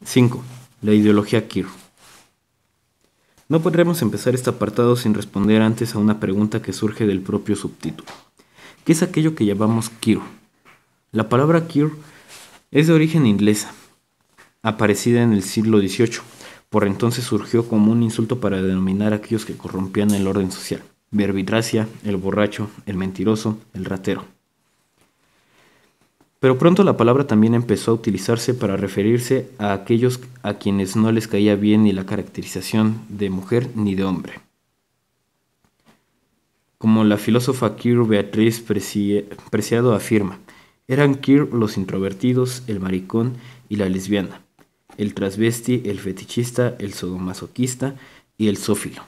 5. La ideología queer. No podremos empezar este apartado sin responder antes a una pregunta que surge del propio subtítulo. ¿Qué es aquello que llamamos queer? La palabra queer es de origen inglesa, aparecida en el siglo XVIII. Por entonces surgió como un insulto para denominar a aquellos que corrompían el orden social. Verbitracia, el borracho, el mentiroso, el ratero. Pero pronto la palabra también empezó a utilizarse para referirse a aquellos a quienes no les caía bien ni la caracterización de mujer ni de hombre. Como la filósofa queer Beatriz Preciado afirma, eran queer los introvertidos, el maricón y la lesbiana, el transvesti, el fetichista, el sadomasoquista y el zoófilo.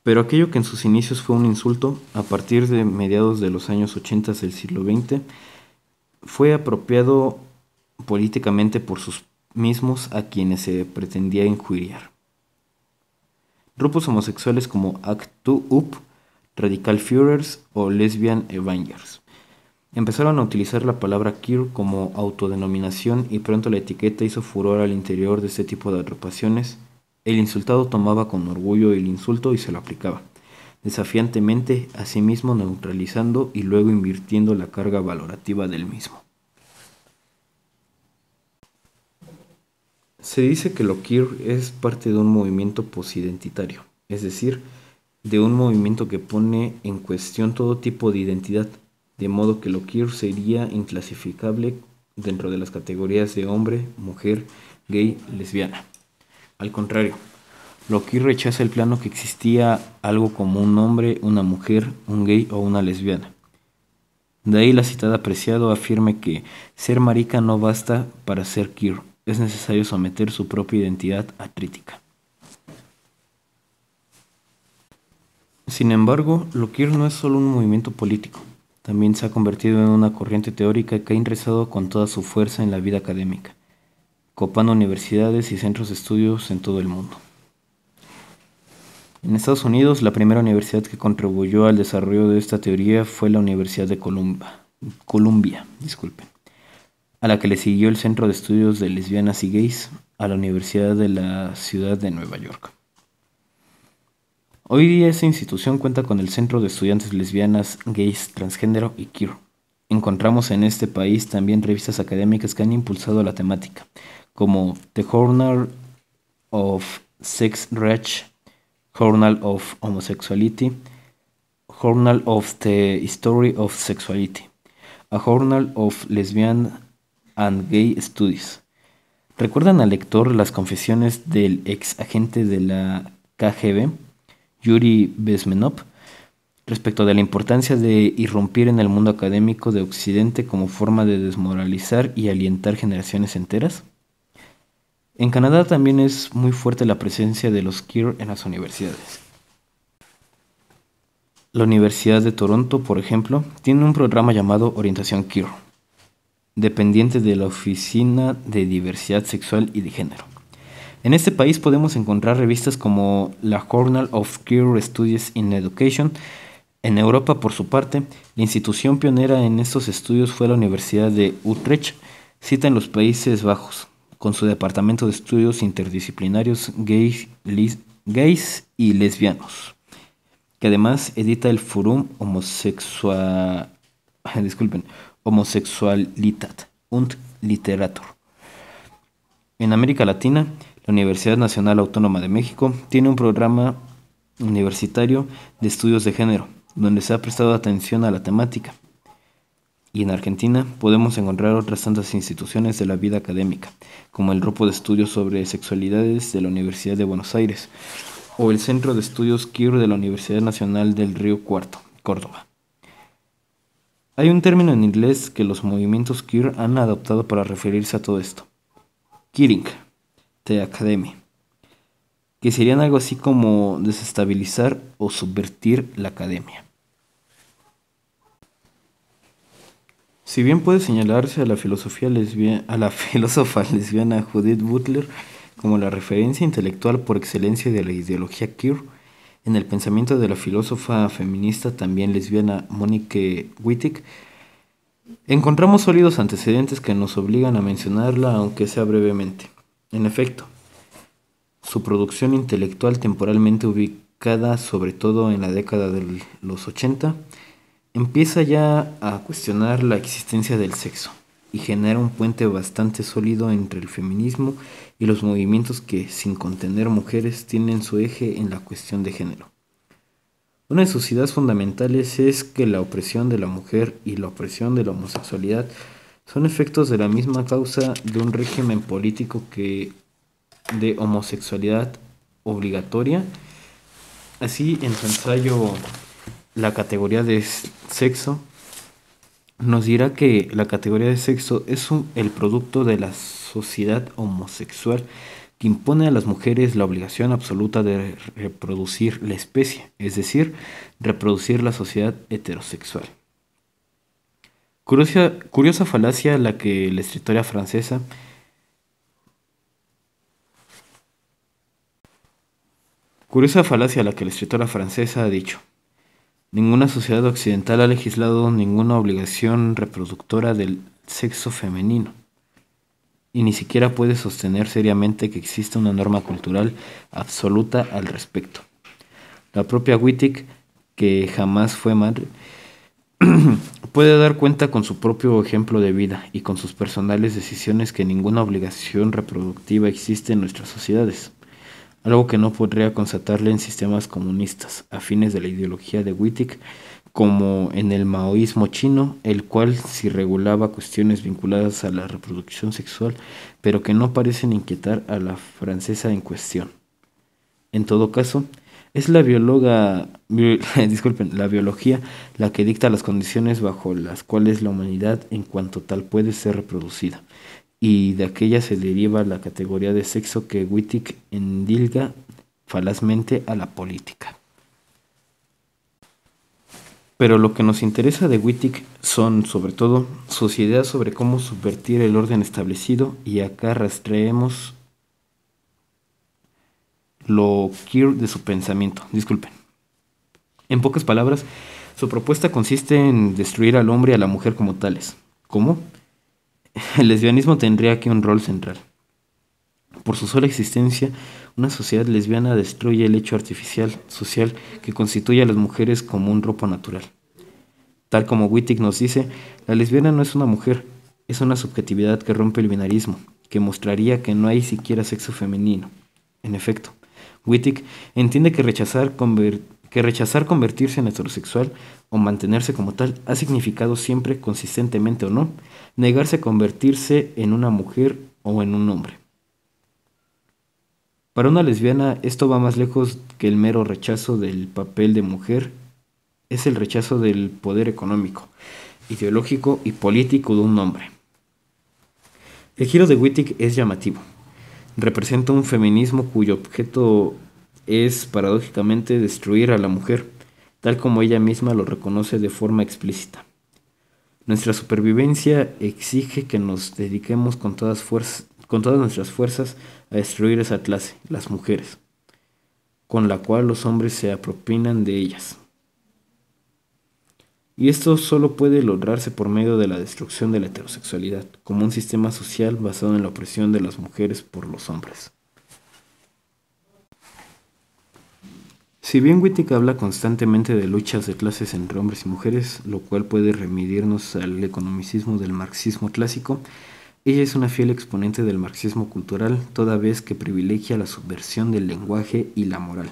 Pero aquello que en sus inicios fue un insulto, a partir de mediados de los años 80 del siglo XX, fue apropiado políticamente por sus mismos a quienes se pretendía injuriar. Grupos homosexuales como Act 2 Up, Radical Führers o Lesbian Avengers empezaron a utilizar la palabra queer como autodenominación y pronto la etiqueta hizo furor al interior de este tipo de agrupaciones. El insultado tomaba con orgullo el insulto y se lo aplicaba, desafiantemente, a sí mismo neutralizando y luego invirtiendo la carga valorativa del mismo. Se dice que lo queer es parte de un movimiento posidentitario, es decir, de un movimiento que pone en cuestión todo tipo de identidad, de modo que lo queer sería inclasificable dentro de las categorías de hombre, mujer, gay, lesbiana. Al contrario, lo queer rechaza el plano que existía algo como un hombre, una mujer, un gay o una lesbiana. De ahí la citada Preciado afirme que ser marica no basta para ser queer, es necesario someter su propia identidad a crítica. Sin embargo, lo queer no es solo un movimiento político, también se ha convertido en una corriente teórica que ha ingresado con toda su fuerza en la vida académica, copando universidades y centros de estudios en todo el mundo. En Estados Unidos, la primera universidad que contribuyó al desarrollo de esta teoría fue la Universidad de Columbia, a la que le siguió el Centro de Estudios de Lesbianas y Gays a la Universidad de la Ciudad de Nueva York. Hoy día esta institución cuenta con el Centro de Estudiantes Lesbianas, Gays, Transgénero y Queer. Encontramos en este país también revistas académicas que han impulsado la temática, como The Journal of Sex Reach, Journal of Homosexuality, Journal of the History of Sexuality, a Journal of Lesbian and Gay Studies. ¿Recuerdan al lector las confesiones del ex agente de la KGB, Yuri Bezmenov, respecto de la importancia de irrumpir en el mundo académico de Occidente como forma de desmoralizar y alientar generaciones enteras? En Canadá también es muy fuerte la presencia de los queer en las universidades. La Universidad de Toronto, por ejemplo, tiene un programa llamado Orientación Queer, dependiente de la Oficina de Diversidad Sexual y de Género. En este país podemos encontrar revistas como la Journal of Queer Studies in Education. En Europa, por su parte, la institución pionera en estos estudios fue la Universidad de Utrecht, cita en los Países Bajos, con su departamento de estudios interdisciplinarios gays y lesbianos, que además edita el Forum Homosexualität und Literatur. En América Latina, la Universidad Nacional Autónoma de México tiene un programa universitario de estudios de género, donde se ha prestado atención a la temática. Y en Argentina podemos encontrar otras tantas instituciones de la vida académica, como el Grupo de Estudios sobre Sexualidades de la Universidad de Buenos Aires, o el Centro de Estudios Queer de la Universidad Nacional del Río Cuarto, Córdoba. Hay un término en inglés que los movimientos queer han adoptado para referirse a todo esto: queering, the academy, que serían algo así como desestabilizar o subvertir la academia. Si bien puede señalarse a la filósofa lesbiana Judith Butler como la referencia intelectual por excelencia de la ideología queer, en el pensamiento de la filósofa feminista también lesbiana Monique Wittig Encontramos sólidos antecedentes que nos obligan a mencionarla, aunque sea brevemente. En efecto, su producción intelectual temporalmente ubicada sobre todo en la década de los 80 empieza ya a cuestionar la existencia del sexo y genera un puente bastante sólido entre el feminismo y los movimientos que, sin contener mujeres, tienen su eje en la cuestión de género. Una de sus ideas fundamentales es que la opresión de la mujer y la opresión de la homosexualidad son efectos de la misma causa de un régimen político que de homosexualidad obligatoria. Así, en su ensayo La categoría de sexo, nos dirá que la categoría de sexo es el producto de la sociedad homosexual que impone a las mujeres la obligación absoluta de reproducir la especie, es decir, reproducir la sociedad heterosexual. Curiosa falacia la que la escritora francesa Curiosa falacia la que la escritora francesa ha dicho. Ninguna sociedad occidental ha legislado ninguna obligación reproductora del sexo femenino, y ni siquiera puede sostener seriamente que exista una norma cultural absoluta al respecto. La propia Wittig, que jamás fue madre, puede dar cuenta con su propio ejemplo de vida y con sus personales decisiones que ninguna obligación reproductiva existe en nuestras sociedades, algo que no podría constatarle en sistemas comunistas afines de la ideología de Wittig, como en el maoísmo chino, el cual sí regulaba cuestiones vinculadas a la reproducción sexual, pero que no parecen inquietar a la francesa en cuestión. En todo caso, es la disculpen, la biología la que dicta las condiciones bajo las cuales la humanidad en cuanto tal puede ser reproducida, y de aquella se deriva la categoría de sexo que Wittig endilga falazmente a la política. Pero lo que nos interesa de Wittig son, sobre todo, sus ideas sobre cómo subvertir el orden establecido, y acá rastreemos lo queer de su pensamiento. Disculpen. En pocas palabras, su propuesta consiste en destruir al hombre y a la mujer como tales. ¿Cómo? El lesbianismo tendría aquí un rol central. Por su sola existencia, una sociedad lesbiana destruye el hecho artificial, social, que constituye a las mujeres como un ropo natural. Tal como Wittig nos dice, la lesbiana no es una mujer, es una subjetividad que rompe el binarismo, que mostraría que no hay siquiera sexo femenino. En efecto, Wittig entiende que rechazar convertirse en heterosexual o mantenerse como tal ha significado siempre, consistentemente o no, negarse a convertirse en una mujer o en un hombre. Para una lesbiana esto va más lejos que el mero rechazo del papel de mujer, es el rechazo del poder económico, ideológico y político de un hombre. El giro de Wittig es llamativo. Representa un feminismo cuyo objeto es paradójicamente destruir a la mujer, tal como ella misma lo reconoce de forma explícita. Nuestra supervivencia exige que nos dediquemos con todas nuestras fuerzas a destruir esa clase, las mujeres, con la cual los hombres se apropian de ellas. Y esto solo puede lograrse por medio de la destrucción de la heterosexualidad, como un sistema social basado en la opresión de las mujeres por los hombres. Si bien Wittig habla constantemente de luchas de clases entre hombres y mujeres, lo cual puede remitirnos al economicismo del marxismo clásico, ella es una fiel exponente del marxismo cultural, toda vez que privilegia la subversión del lenguaje y la moral.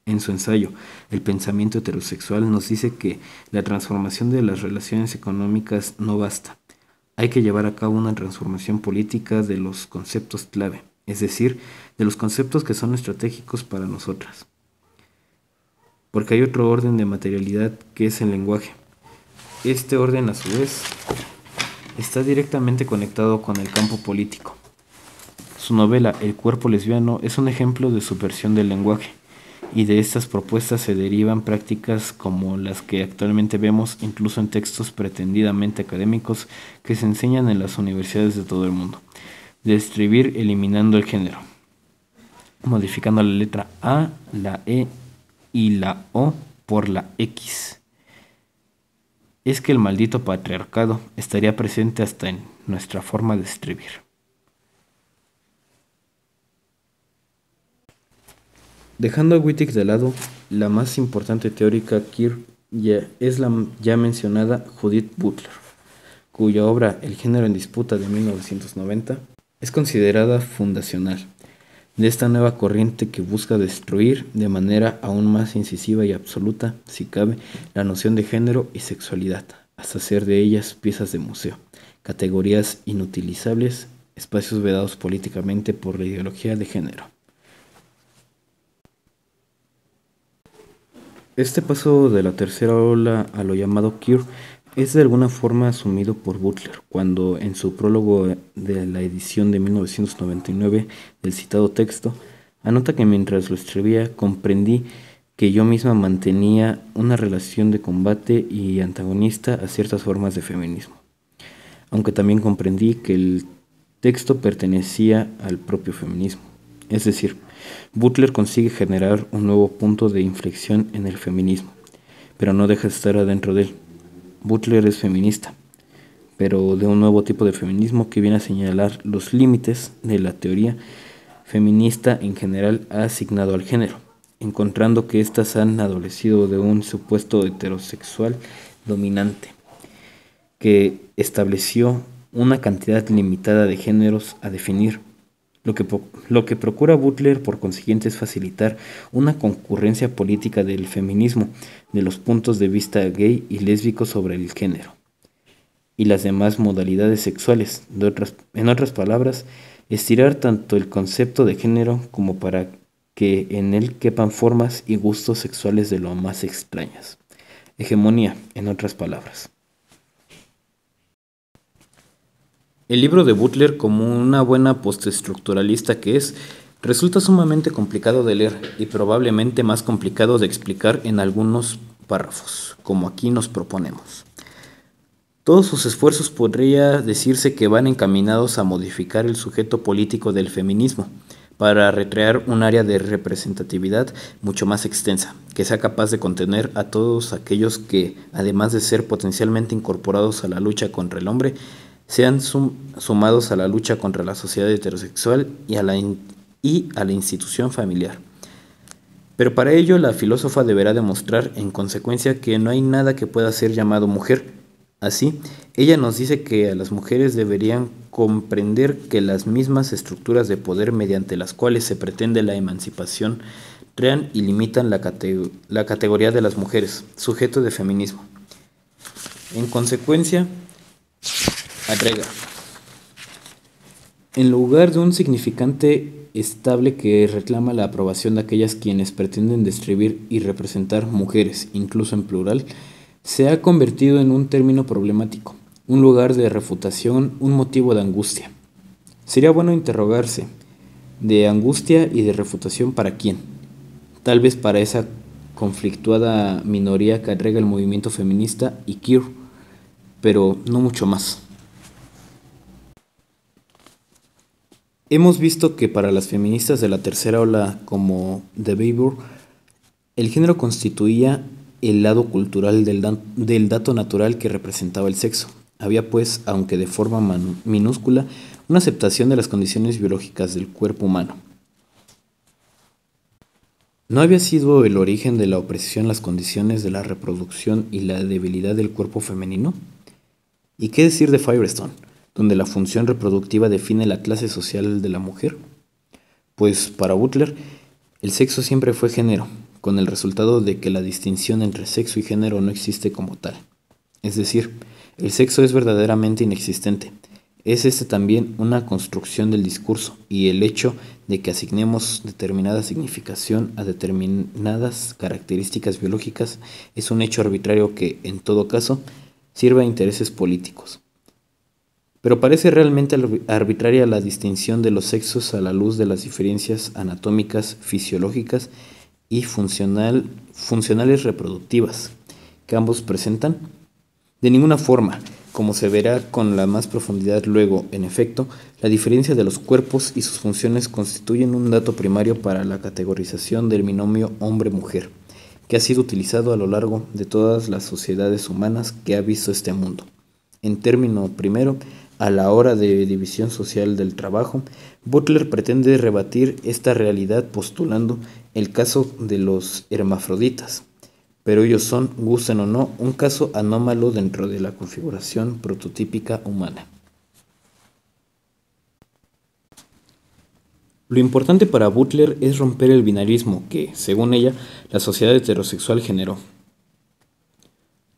En su ensayo, El pensamiento heterosexual, nos dice que la transformación de las relaciones económicas no basta. Hay que llevar a cabo una transformación política de los conceptos clave, es decir, de los conceptos que son estratégicos para nosotras. Porque hay otro orden de materialidad que es el lenguaje. Este orden, a su vez, está directamente conectado con el campo político. Su novela El cuerpo lesbiano es un ejemplo de subversión del lenguaje, y de estas propuestas se derivan prácticas como las que actualmente vemos incluso en textos pretendidamente académicos que se enseñan en las universidades de todo el mundo. Describir eliminando el género, modificando la letra A, la E y la O por la X. es que el maldito patriarcado estaría presente hasta en nuestra forma de escribir. Dejando a Wittig de lado, la más importante teórica queer es la ya mencionada Judith Butler, cuya obra El género en disputa de 1990 es considerada fundacional de esta nueva corriente que busca destruir de manera aún más incisiva y absoluta, si cabe, la noción de género y sexualidad, hasta hacer de ellas piezas de museo, categorías inutilizables, espacios vedados políticamente por la ideología de género. Este paso de la tercera ola a lo llamado queer es de alguna forma asumido por Butler, cuando en su prólogo de la edición de 1999 del citado texto, anota que mientras lo escribía comprendí que yo misma mantenía una relación de combate y antagonista a ciertas formas de feminismo, aunque también comprendí que el texto pertenecía al propio feminismo. Es decir, Butler consigue generar un nuevo punto de inflexión en el feminismo, pero no deja de estar adentro de él. Butler es feminista, pero de un nuevo tipo de feminismo que viene a señalar los límites de la teoría feminista en general ha asignado al género, encontrando que éstas han adolecido de un supuesto heterosexual dominante, que estableció una cantidad limitada de géneros a definir. Lo que procura Butler, por consiguiente, es facilitar una concurrencia política del feminismo, de los puntos de vista gay y lésbico sobre el género y las demás modalidades sexuales. En otras palabras, estirar tanto el concepto de género como para que en él quepan formas y gustos sexuales de lo más extrañas. Hegemonía, en otras palabras. El libro de Butler, como una buena postestructuralista que es, resulta sumamente complicado de leer y probablemente más complicado de explicar en algunos párrafos, como aquí nos proponemos. Todos sus esfuerzos podría decirse que van encaminados a modificar el sujeto político del feminismo, para recrear un área de representatividad mucho más extensa, que sea capaz de contener a todos aquellos que, además de ser potencialmente incorporados a la lucha contra el hombre, sean sumados a la lucha contra la sociedad heterosexual y a la institución familiar. Pero para ello la filósofa deberá demostrar en consecuencia que no hay nada que pueda ser llamado mujer. Así, ella nos dice que a las mujeres deberían comprender que las mismas estructuras de poder mediante las cuales se pretende la emancipación crean y limitan la categoría de las mujeres, sujeto de feminismo. En consecuencia, agrega, en lugar de un significante estable que reclama la aprobación de aquellas quienes pretenden describir y representar mujeres, incluso en plural, se ha convertido en un término problemático, un lugar de refutación, un motivo de angustia. Sería bueno interrogarse, ¿de angustia y de refutación para quién? Tal vez para esa conflictuada minoría que agrega el movimiento feminista y queer, pero no mucho más. Hemos visto que para las feministas de la tercera ola como de Weber, el género constituía el lado cultural del dato natural que representaba el sexo. Había pues, aunque de forma minúscula, una aceptación de las condiciones biológicas del cuerpo humano. ¿No había sido el origen de la opresión las condiciones de la reproducción y la debilidad del cuerpo femenino? ¿Y qué decir de Firestone, donde la función reproductiva define la clase social de la mujer? Pues para Butler, el sexo siempre fue género, con el resultado de que la distinción entre sexo y género no existe como tal. Es decir, el sexo es verdaderamente inexistente. Es este también una construcción del discurso, y el hecho de que asignemos determinada significación a determinadas características biológicas es un hecho arbitrario que, en todo caso, sirve a intereses políticos. Pero parece realmente arbitraria la distinción de los sexos a la luz de las diferencias anatómicas, fisiológicas y funcionales reproductivas que ambos presentan. De ninguna forma, como se verá con la más profundidad luego, en efecto, la diferencia de los cuerpos y sus funciones constituyen un dato primario para la categorización del binomio hombre-mujer, que ha sido utilizado a lo largo de todas las sociedades humanas que ha visto este mundo. En término primero, a la hora de división social del trabajo, Butler pretende rebatir esta realidad postulando el caso de los hermafroditas, pero ellos son, gusten o no, un caso anómalo dentro de la configuración prototípica humana. Lo importante para Butler es romper el binarismo que, según ella, la sociedad heterosexual generó.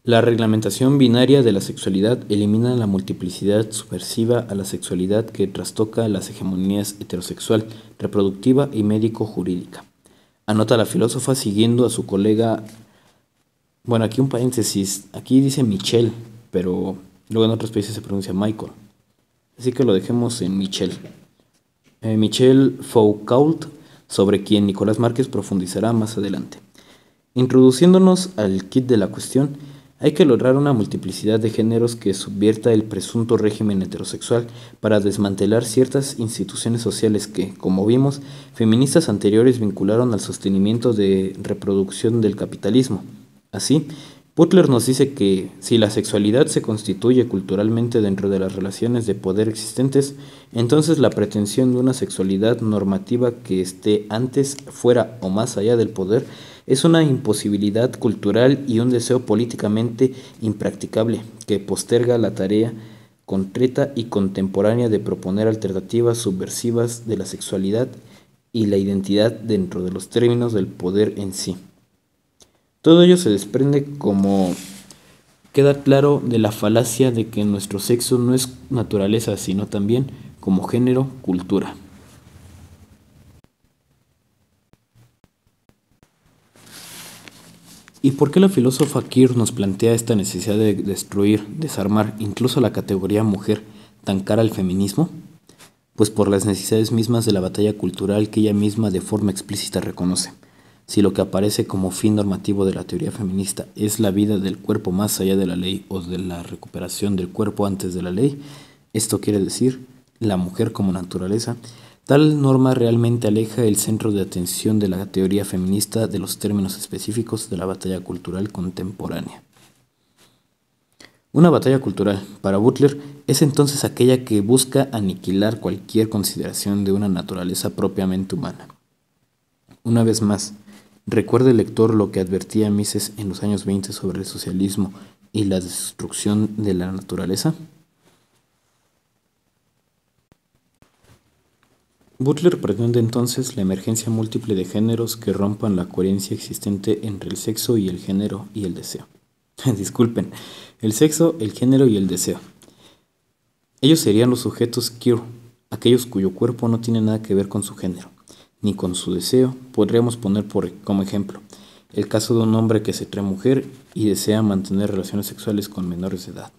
La reglamentación binaria de la sexualidad elimina la multiplicidad subversiva a la sexualidad que trastoca las hegemonías heterosexual, reproductiva y médico-jurídica. Anota la filósofa siguiendo a su colega. Bueno, aquí un paréntesis, aquí dice Michelle, pero luego en otros países se pronuncia Michael. Así que lo dejemos en Michelle. Michelle Foucault, sobre quien Nicolás Márquez profundizará más adelante. Introduciéndonos al kit de la cuestión, hay que lograr una multiplicidad de géneros que subvierta el presunto régimen heterosexual para desmantelar ciertas instituciones sociales que, como vimos, feministas anteriores vincularon al sostenimiento de reproducción del capitalismo. Así, Butler nos dice que si la sexualidad se constituye culturalmente dentro de las relaciones de poder existentes, entonces la pretensión de una sexualidad normativa que esté antes, fuera o más allá del poder es una imposibilidad cultural y un deseo políticamente impracticable que posterga la tarea concreta y contemporánea de proponer alternativas subversivas de la sexualidad y la identidad dentro de los términos del poder en sí. Todo ello se desprende, como queda claro, de la falacia de que nuestro sexo no es naturaleza, sino también, como género, cultura. ¿Y por qué la filósofa Keir nos plantea esta necesidad de destruir, desarmar, incluso la categoría mujer, tan cara al feminismo? Pues por las necesidades mismas de la batalla cultural que ella misma de forma explícita reconoce. Si lo que aparece como fin normativo de la teoría feminista es la vida del cuerpo más allá de la ley o de la recuperación del cuerpo antes de la ley, esto quiere decir la mujer como naturaleza, tal norma realmente aleja el centro de atención de la teoría feminista de los términos específicos de la batalla cultural contemporánea. Una batalla cultural, para Butler, es entonces aquella que busca aniquilar cualquier consideración de una naturaleza propiamente humana. Una vez más, recuerda el lector lo que advertía Mises en los años 20 sobre el socialismo y la destrucción de la naturaleza. Butler pretende entonces la emergencia múltiple de géneros que rompan la coherencia existente entre el sexo y el género y el deseo. Disculpen, el sexo, el género y el deseo. Ellos serían los sujetos queer, aquellos cuyo cuerpo no tiene nada que ver con su género, ni con su deseo. Podríamos poner como ejemplo el caso de un hombre que se cree mujer y desea mantener relaciones sexuales con menores de edad.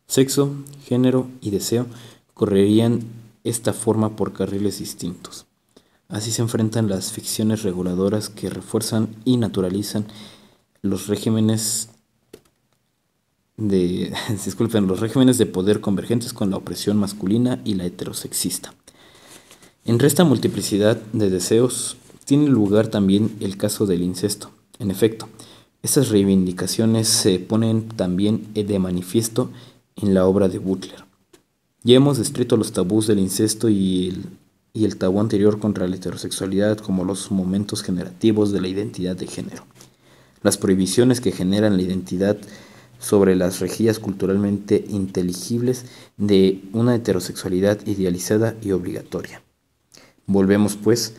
Sexo, género y deseo correrían esta forma por carriles distintos. Así se enfrentan las ficciones reguladoras que refuerzan y naturalizan los regímenes los regímenes de poder convergentes con la opresión masculina y la heterosexista. Entre esta multiplicidad de deseos tiene lugar también el caso del incesto. En efecto, estas reivindicaciones se ponen también de manifiesto en la obra de Butler. Ya hemos descrito los tabús del incesto y el tabú anterior contra la heterosexualidad como los momentos generativos de la identidad de género. Las prohibiciones que generan la identidad sobre las rejillas culturalmente inteligibles de una heterosexualidad idealizada y obligatoria. Volvemos, pues,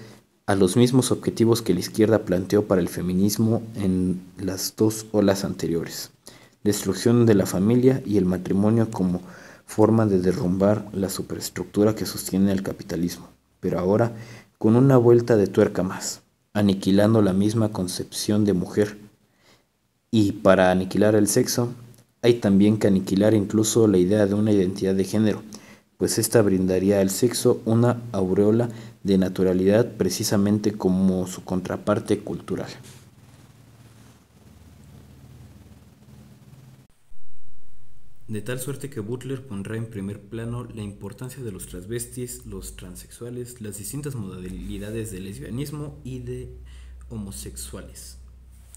a los mismos objetivos que la izquierda planteó para el feminismo en las dos olas anteriores: destrucción de la familia y el matrimonio como forma de derrumbar la superestructura que sostiene el capitalismo, pero ahora con una vuelta de tuerca más, aniquilando la misma concepción de mujer. Y para aniquilar el sexo, hay también que aniquilar incluso la idea de una identidad de género, pues ésta brindaría al sexo una aureola de naturalidad precisamente como su contraparte cultural. De tal suerte que Butler pondrá en primer plano la importancia de los transvestis, los transexuales, las distintas modalidades de lesbianismo y de homosexuales.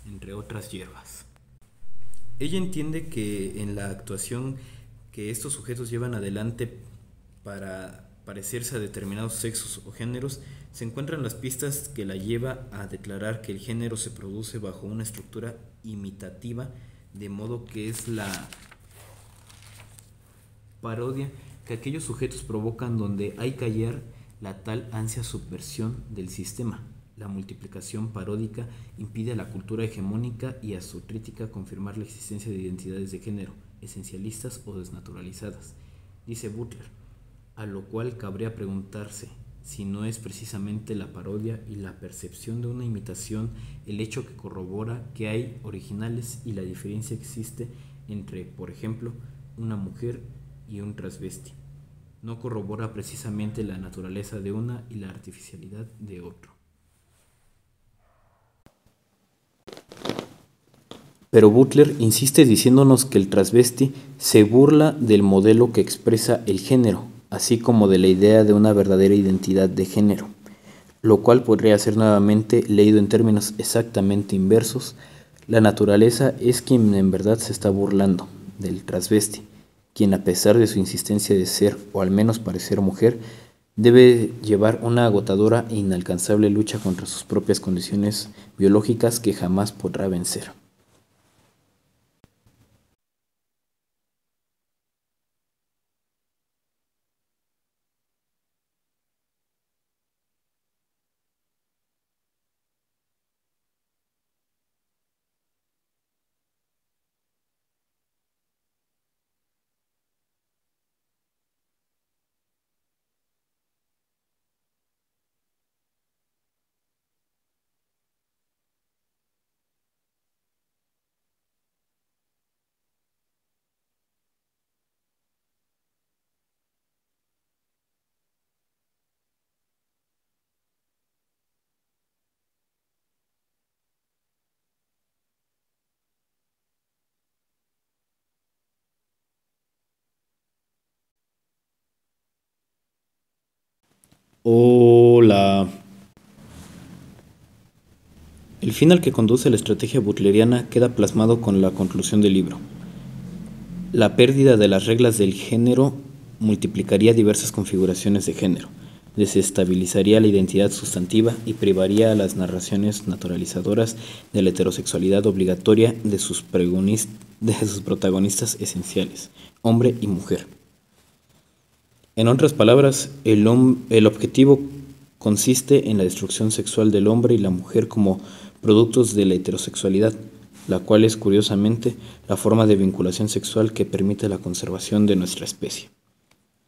entre otras hierbas. Ella entiende que en la actuación que estos sujetos llevan adelante para parecerse a determinados sexos o géneros, se encuentran las pistas que la lleva a declarar que el género se produce bajo una estructura imitativa, de modo que es la parodia que aquellos sujetos provocan donde hay que hallar la tal ansia subversión del sistema. La multiplicación paródica impide a la cultura hegemónica y a su crítica confirmar la existencia de identidades de género, esencialistas o desnaturalizadas, dice Butler, a lo cual cabría preguntarse si no es precisamente la parodia y la percepción de una imitación el hecho que corrobora que hay originales y la diferencia existe entre, por ejemplo, una mujer y un transvesti. No corrobora precisamente la naturaleza de una y la artificialidad de otro. Pero Butler insiste diciéndonos que el transvesti se burla del modelo que expresa el género, así como de la idea de una verdadera identidad de género, lo cual podría ser nuevamente leído en términos exactamente inversos. La naturaleza es quien en verdad se está burlando del transvesti, quien a pesar de su insistencia de ser, o al menos parecer mujer, debe llevar una agotadora e inalcanzable lucha contra sus propias condiciones biológicas que jamás podrá vencer. Hola. El fin al que conduce la estrategia butleriana queda plasmado con la conclusión del libro. La pérdida de las reglas del género multiplicaría diversas configuraciones de género, desestabilizaría la identidad sustantiva y privaría a las narraciones naturalizadoras de la heterosexualidad obligatoria de sus protagonistas esenciales, hombre y mujer. En otras palabras, el objetivo consiste en la destrucción sexual del hombre y la mujer como productos de la heterosexualidad, la cual es, curiosamente, la forma de vinculación sexual que permite la conservación de nuestra especie.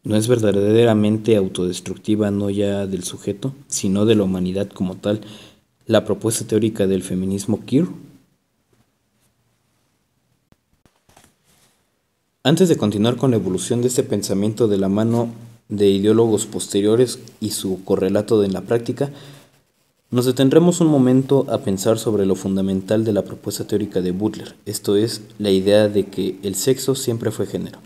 No es verdaderamente autodestructiva no ya del sujeto, sino de la humanidad como tal, la propuesta teórica del feminismo queer. Antes de continuar con la evolución de este pensamiento de la mano de ideólogos posteriores y su correlato en la práctica, nos detendremos un momento a pensar sobre lo fundamental de la propuesta teórica de Butler, esto es, la idea de que el sexo siempre fue género.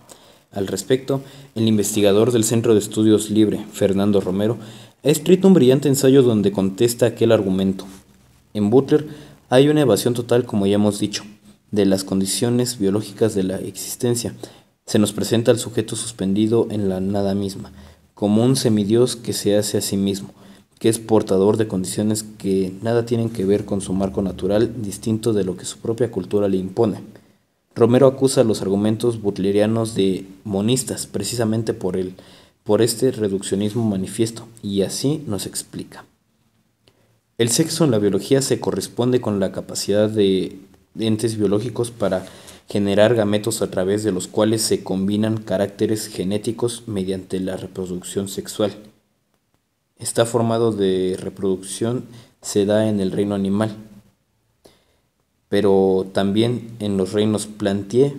Al respecto, el investigador del Centro de Estudios Libre, Fernando Romero, ha escrito un brillante ensayo donde contesta aquel argumento. En Butler hay una evasión total, como ya hemos dicho, de las condiciones biológicas de la existencia. Se nos presenta al sujeto suspendido en la nada misma, como un semidios que se hace a sí mismo, que es portador de condiciones que nada tienen que ver con su marco natural, distinto de lo que su propia cultura le impone. Romero acusa los argumentos butlerianos de monistas, precisamente por este reduccionismo manifiesto, y así nos explica. El sexo en la biología se corresponde con la capacidad de entes biológicos para generar gametos a través de los cuales se combinan caracteres genéticos mediante la reproducción sexual. Esta forma de reproducción se da en el reino animal, pero también en los reinos plantae,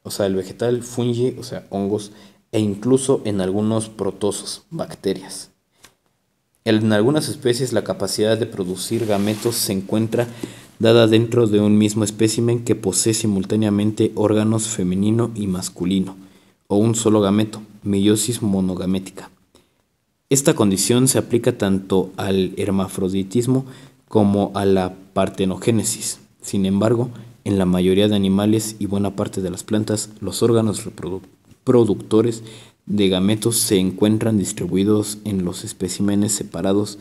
o sea, el vegetal, fungi, o sea, hongos, e incluso en algunos protozoos, bacterias. En algunas especies la capacidad de producir gametos se encuentra dada dentro de un mismo espécimen que posee simultáneamente órganos femenino y masculino, o un solo gameto, meiosis monogamética. Esta condición se aplica tanto al hermafroditismo como a la partenogénesis, Sin embargo, en la mayoría de animales y buena parte de las plantas, los órganos productores de gametos se encuentran distribuidos en los especímenes separados,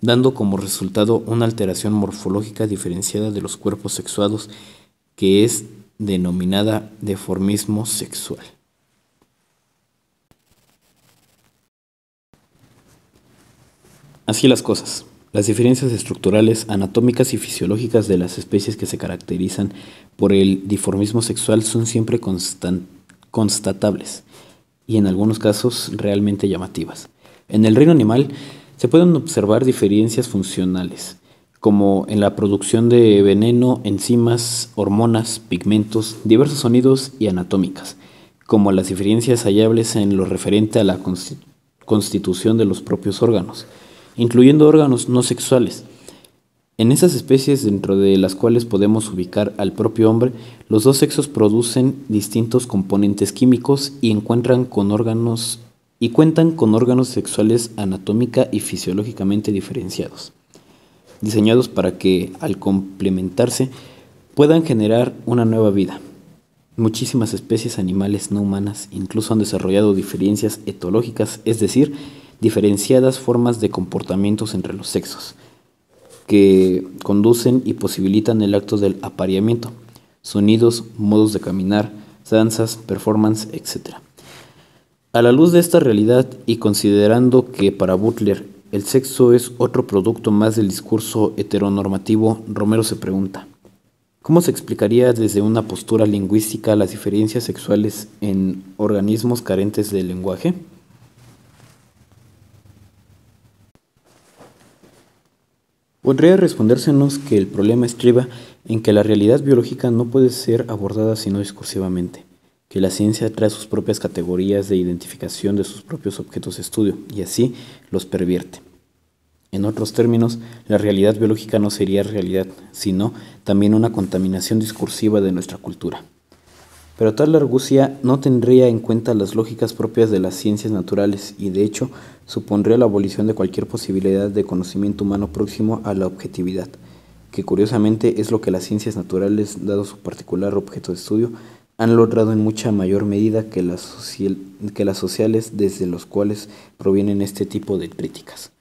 dando como resultado una alteración morfológica diferenciada de los cuerpos sexuados que es denominada dimorfismo sexual. Así las cosas. Las diferencias estructurales, anatómicas y fisiológicas de las especies que se caracterizan por el dimorfismo sexual son siempre constatables y en algunos casos realmente llamativas. En el reino animal se pueden observar diferencias funcionales, como en la producción de veneno, enzimas, hormonas, pigmentos, diversos sonidos y anatómicas, como las diferencias hallables en lo referente a la constitución de los propios órganos, incluyendo órganos no sexuales. En esas especies dentro de las cuales podemos ubicar al propio hombre, los dos sexos producen distintos componentes químicos y cuentan con órganos sexuales anatómica y fisiológicamente diferenciados, diseñados para que, al complementarse, puedan generar una nueva vida. Muchísimas especies animales no humanas incluso han desarrollado diferencias etológicas, es decir, diferenciadas formas de comportamientos entre los sexos, que conducen y posibilitan el acto del apareamiento, sonidos, modos de caminar, danzas, performance, etc. A la luz de esta realidad y considerando que para Butler el sexo es otro producto más del discurso heteronormativo, Romero se pregunta: ¿cómo se explicaría desde una postura lingüística las diferencias sexuales en organismos carentes de lenguaje? Podría respondérsenos que el problema estriba en que la realidad biológica no puede ser abordada sino discursivamente, que la ciencia trae sus propias categorías de identificación de sus propios objetos de estudio y así los pervierte. En otros términos, la realidad biológica no sería realidad, sino también una contaminación discursiva de nuestra cultura. Pero tal argucia no tendría en cuenta las lógicas propias de las ciencias naturales y, de hecho, supondría la abolición de cualquier posibilidad de conocimiento humano próximo a la objetividad, que curiosamente es lo que las ciencias naturales, dado su particular objeto de estudio, han logrado en mucha mayor medida que las sociales desde los cuales provienen este tipo de críticas.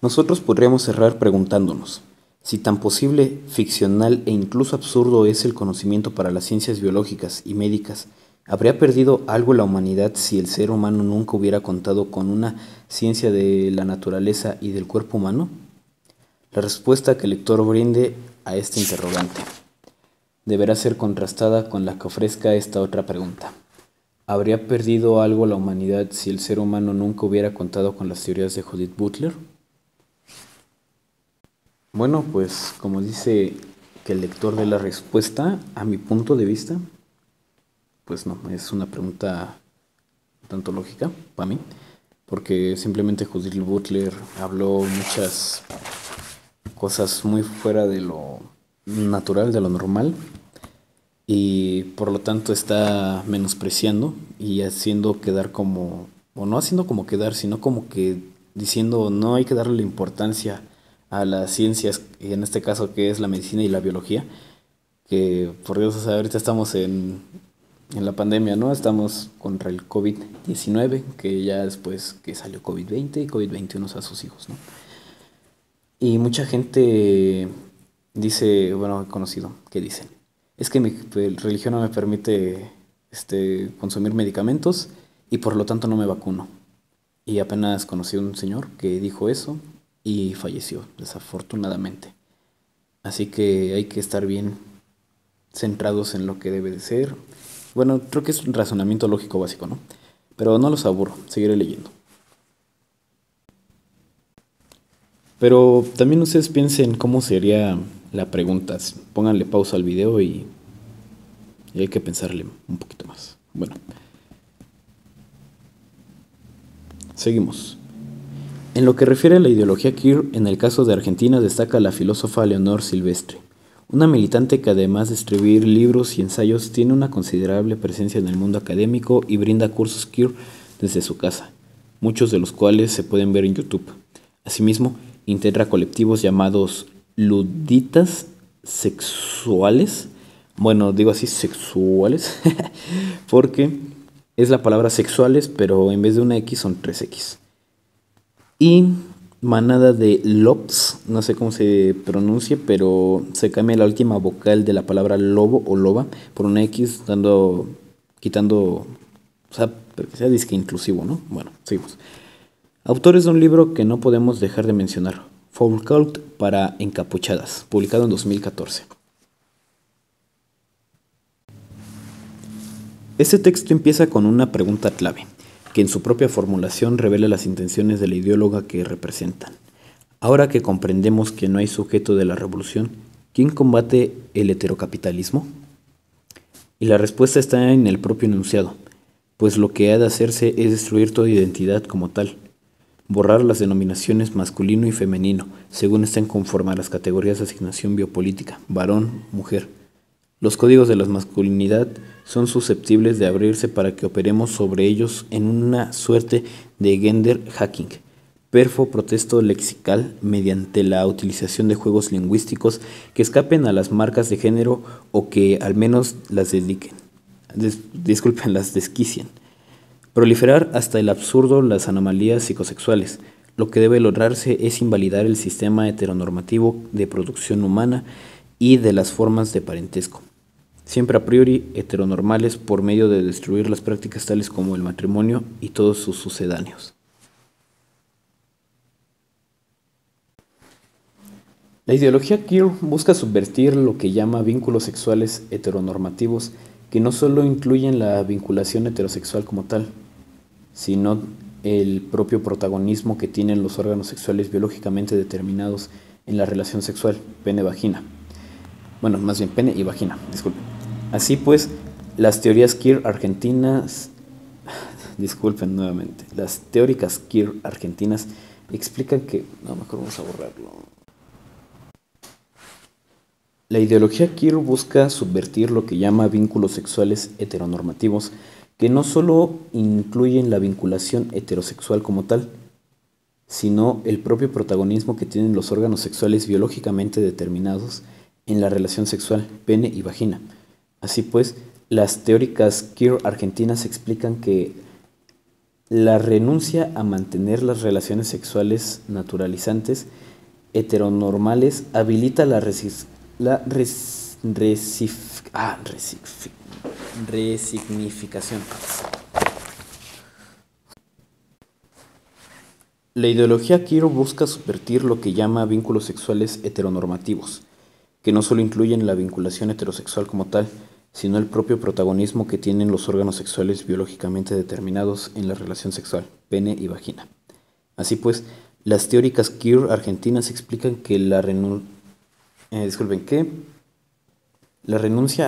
Nosotros podríamos cerrar preguntándonos: si tan posible, ficcional e incluso absurdo es el conocimiento para las ciencias biológicas y médicas, ¿habría perdido algo la humanidad si el ser humano nunca hubiera contado con una ciencia de la naturaleza y del cuerpo humano? La respuesta que el lector brinde a este interrogante deberá ser contrastada con la que ofrezca esta otra pregunta: ¿habría perdido algo la humanidad si el ser humano nunca hubiera contado con las teorías de Judith Butler? Bueno, pues como dice que el lector dé la respuesta, a mi punto de vista, pues no, es una pregunta un tanto lógica para mí, porque simplemente Judith Butler habló muchas cosas muy fuera de lo natural, de lo normal, y por lo tanto está menospreciando y haciendo quedar como, o no haciendo como quedar, sino como que diciendo no hay que darle la importancia a las ciencias, y en este caso que es la medicina y la biología, que por Dios, o sea, ahorita estamos en la pandemia, ¿no? Estamos contra el COVID-19, que ya después que salió COVID-20 y COVID-21 a sus hijos, ¿no? Y mucha gente dice, bueno, he conocido, que dicen, es que mi religión no me permite consumir medicamentos y por lo tanto no me vacuno. Y apenas conocí a un señor que dijo eso y falleció, desafortunadamente. Así que hay que estar bien centrados en lo que debe de ser. Bueno, creo que es un razonamiento lógico básico, ¿no? Pero no los aburro, seguiré leyendo. Pero también ustedes piensen cómo sería la pregunta. Pónganle pausa al video y hay que pensarle un poquito más. Bueno, seguimos. En lo que refiere a la ideología queer, en el caso de Argentina destaca la filósofa Leonor Silvestre, una militante que además de escribir libros y ensayos tiene una considerable presencia en el mundo académico y brinda cursos queer desde su casa, muchos de los cuales se pueden ver en YouTube. Asimismo, integra colectivos llamados luditas sexuales. Bueno, digo así sexuales, porque es la palabra sexuales, pero en vez de una X son 3X. Y manada de lobs, no sé cómo se pronuncie, pero se cambia la última vocal de la palabra lobo o loba por una X, quitando, o sea, para que sea disque inclusivo, ¿no? Bueno, seguimos. Autores de un libro que no podemos dejar de mencionar, Foucault para encapuchadas, publicado en 2014. Este texto empieza con una pregunta clave, que en su propia formulación revela las intenciones de la ideóloga que representan. Ahora que comprendemos que no hay sujeto de la revolución, ¿quién combate el heterocapitalismo? Y la respuesta está en el propio enunciado, pues lo que ha de hacerse es destruir toda identidad como tal, borrar las denominaciones masculino y femenino, según estén conforme a las categorías de asignación biopolítica, varón, mujer. Los códigos de la masculinidad son susceptibles de abrirse para que operemos sobre ellos en una suerte de gender hacking, perfo protesto lexical mediante la utilización de juegos lingüísticos que escapen a las marcas de género o que al menos las las desquicien. Proliferar hasta el absurdo las anomalías psicosexuales. Lo que debe lograrse es invalidar el sistema heteronormativo de producción humana y de las formas de parentesco, siempre a priori heteronormales, por medio de destruir las prácticas tales como el matrimonio y todos sus sucedáneos. La ideología queer busca subvertir lo que llama vínculos sexuales heteronormativos, que no solo incluyen la vinculación heterosexual como tal, sino el propio protagonismo que tienen los órganos sexuales biológicamente determinados en la relación sexual, pene-vagina. Bueno, más bien pene y vagina, disculpen. Así pues, las teorías queer argentinas, disculpen nuevamente, las teóricas queer argentinas explican que, no, mejor vamos a borrarlo. La ideología queer busca subvertir lo que llama vínculos sexuales heteronormativos, que no solo incluyen la vinculación heterosexual como tal, sino el propio protagonismo que tienen los órganos sexuales biológicamente determinados en la relación sexual, pene y vagina. Así pues, las teóricas queer argentinas explican que la renuncia a mantener las relaciones sexuales naturalizantes heteronormales habilita la resignificación. La ideología queer busca subvertir lo que llama vínculos sexuales heteronormativos, que no solo incluyen la vinculación heterosexual como tal, sino el propio protagonismo que tienen los órganos sexuales biológicamente determinados en la relación sexual, pene y vagina. Así pues, las teóricas queer argentinas explican que la renuncia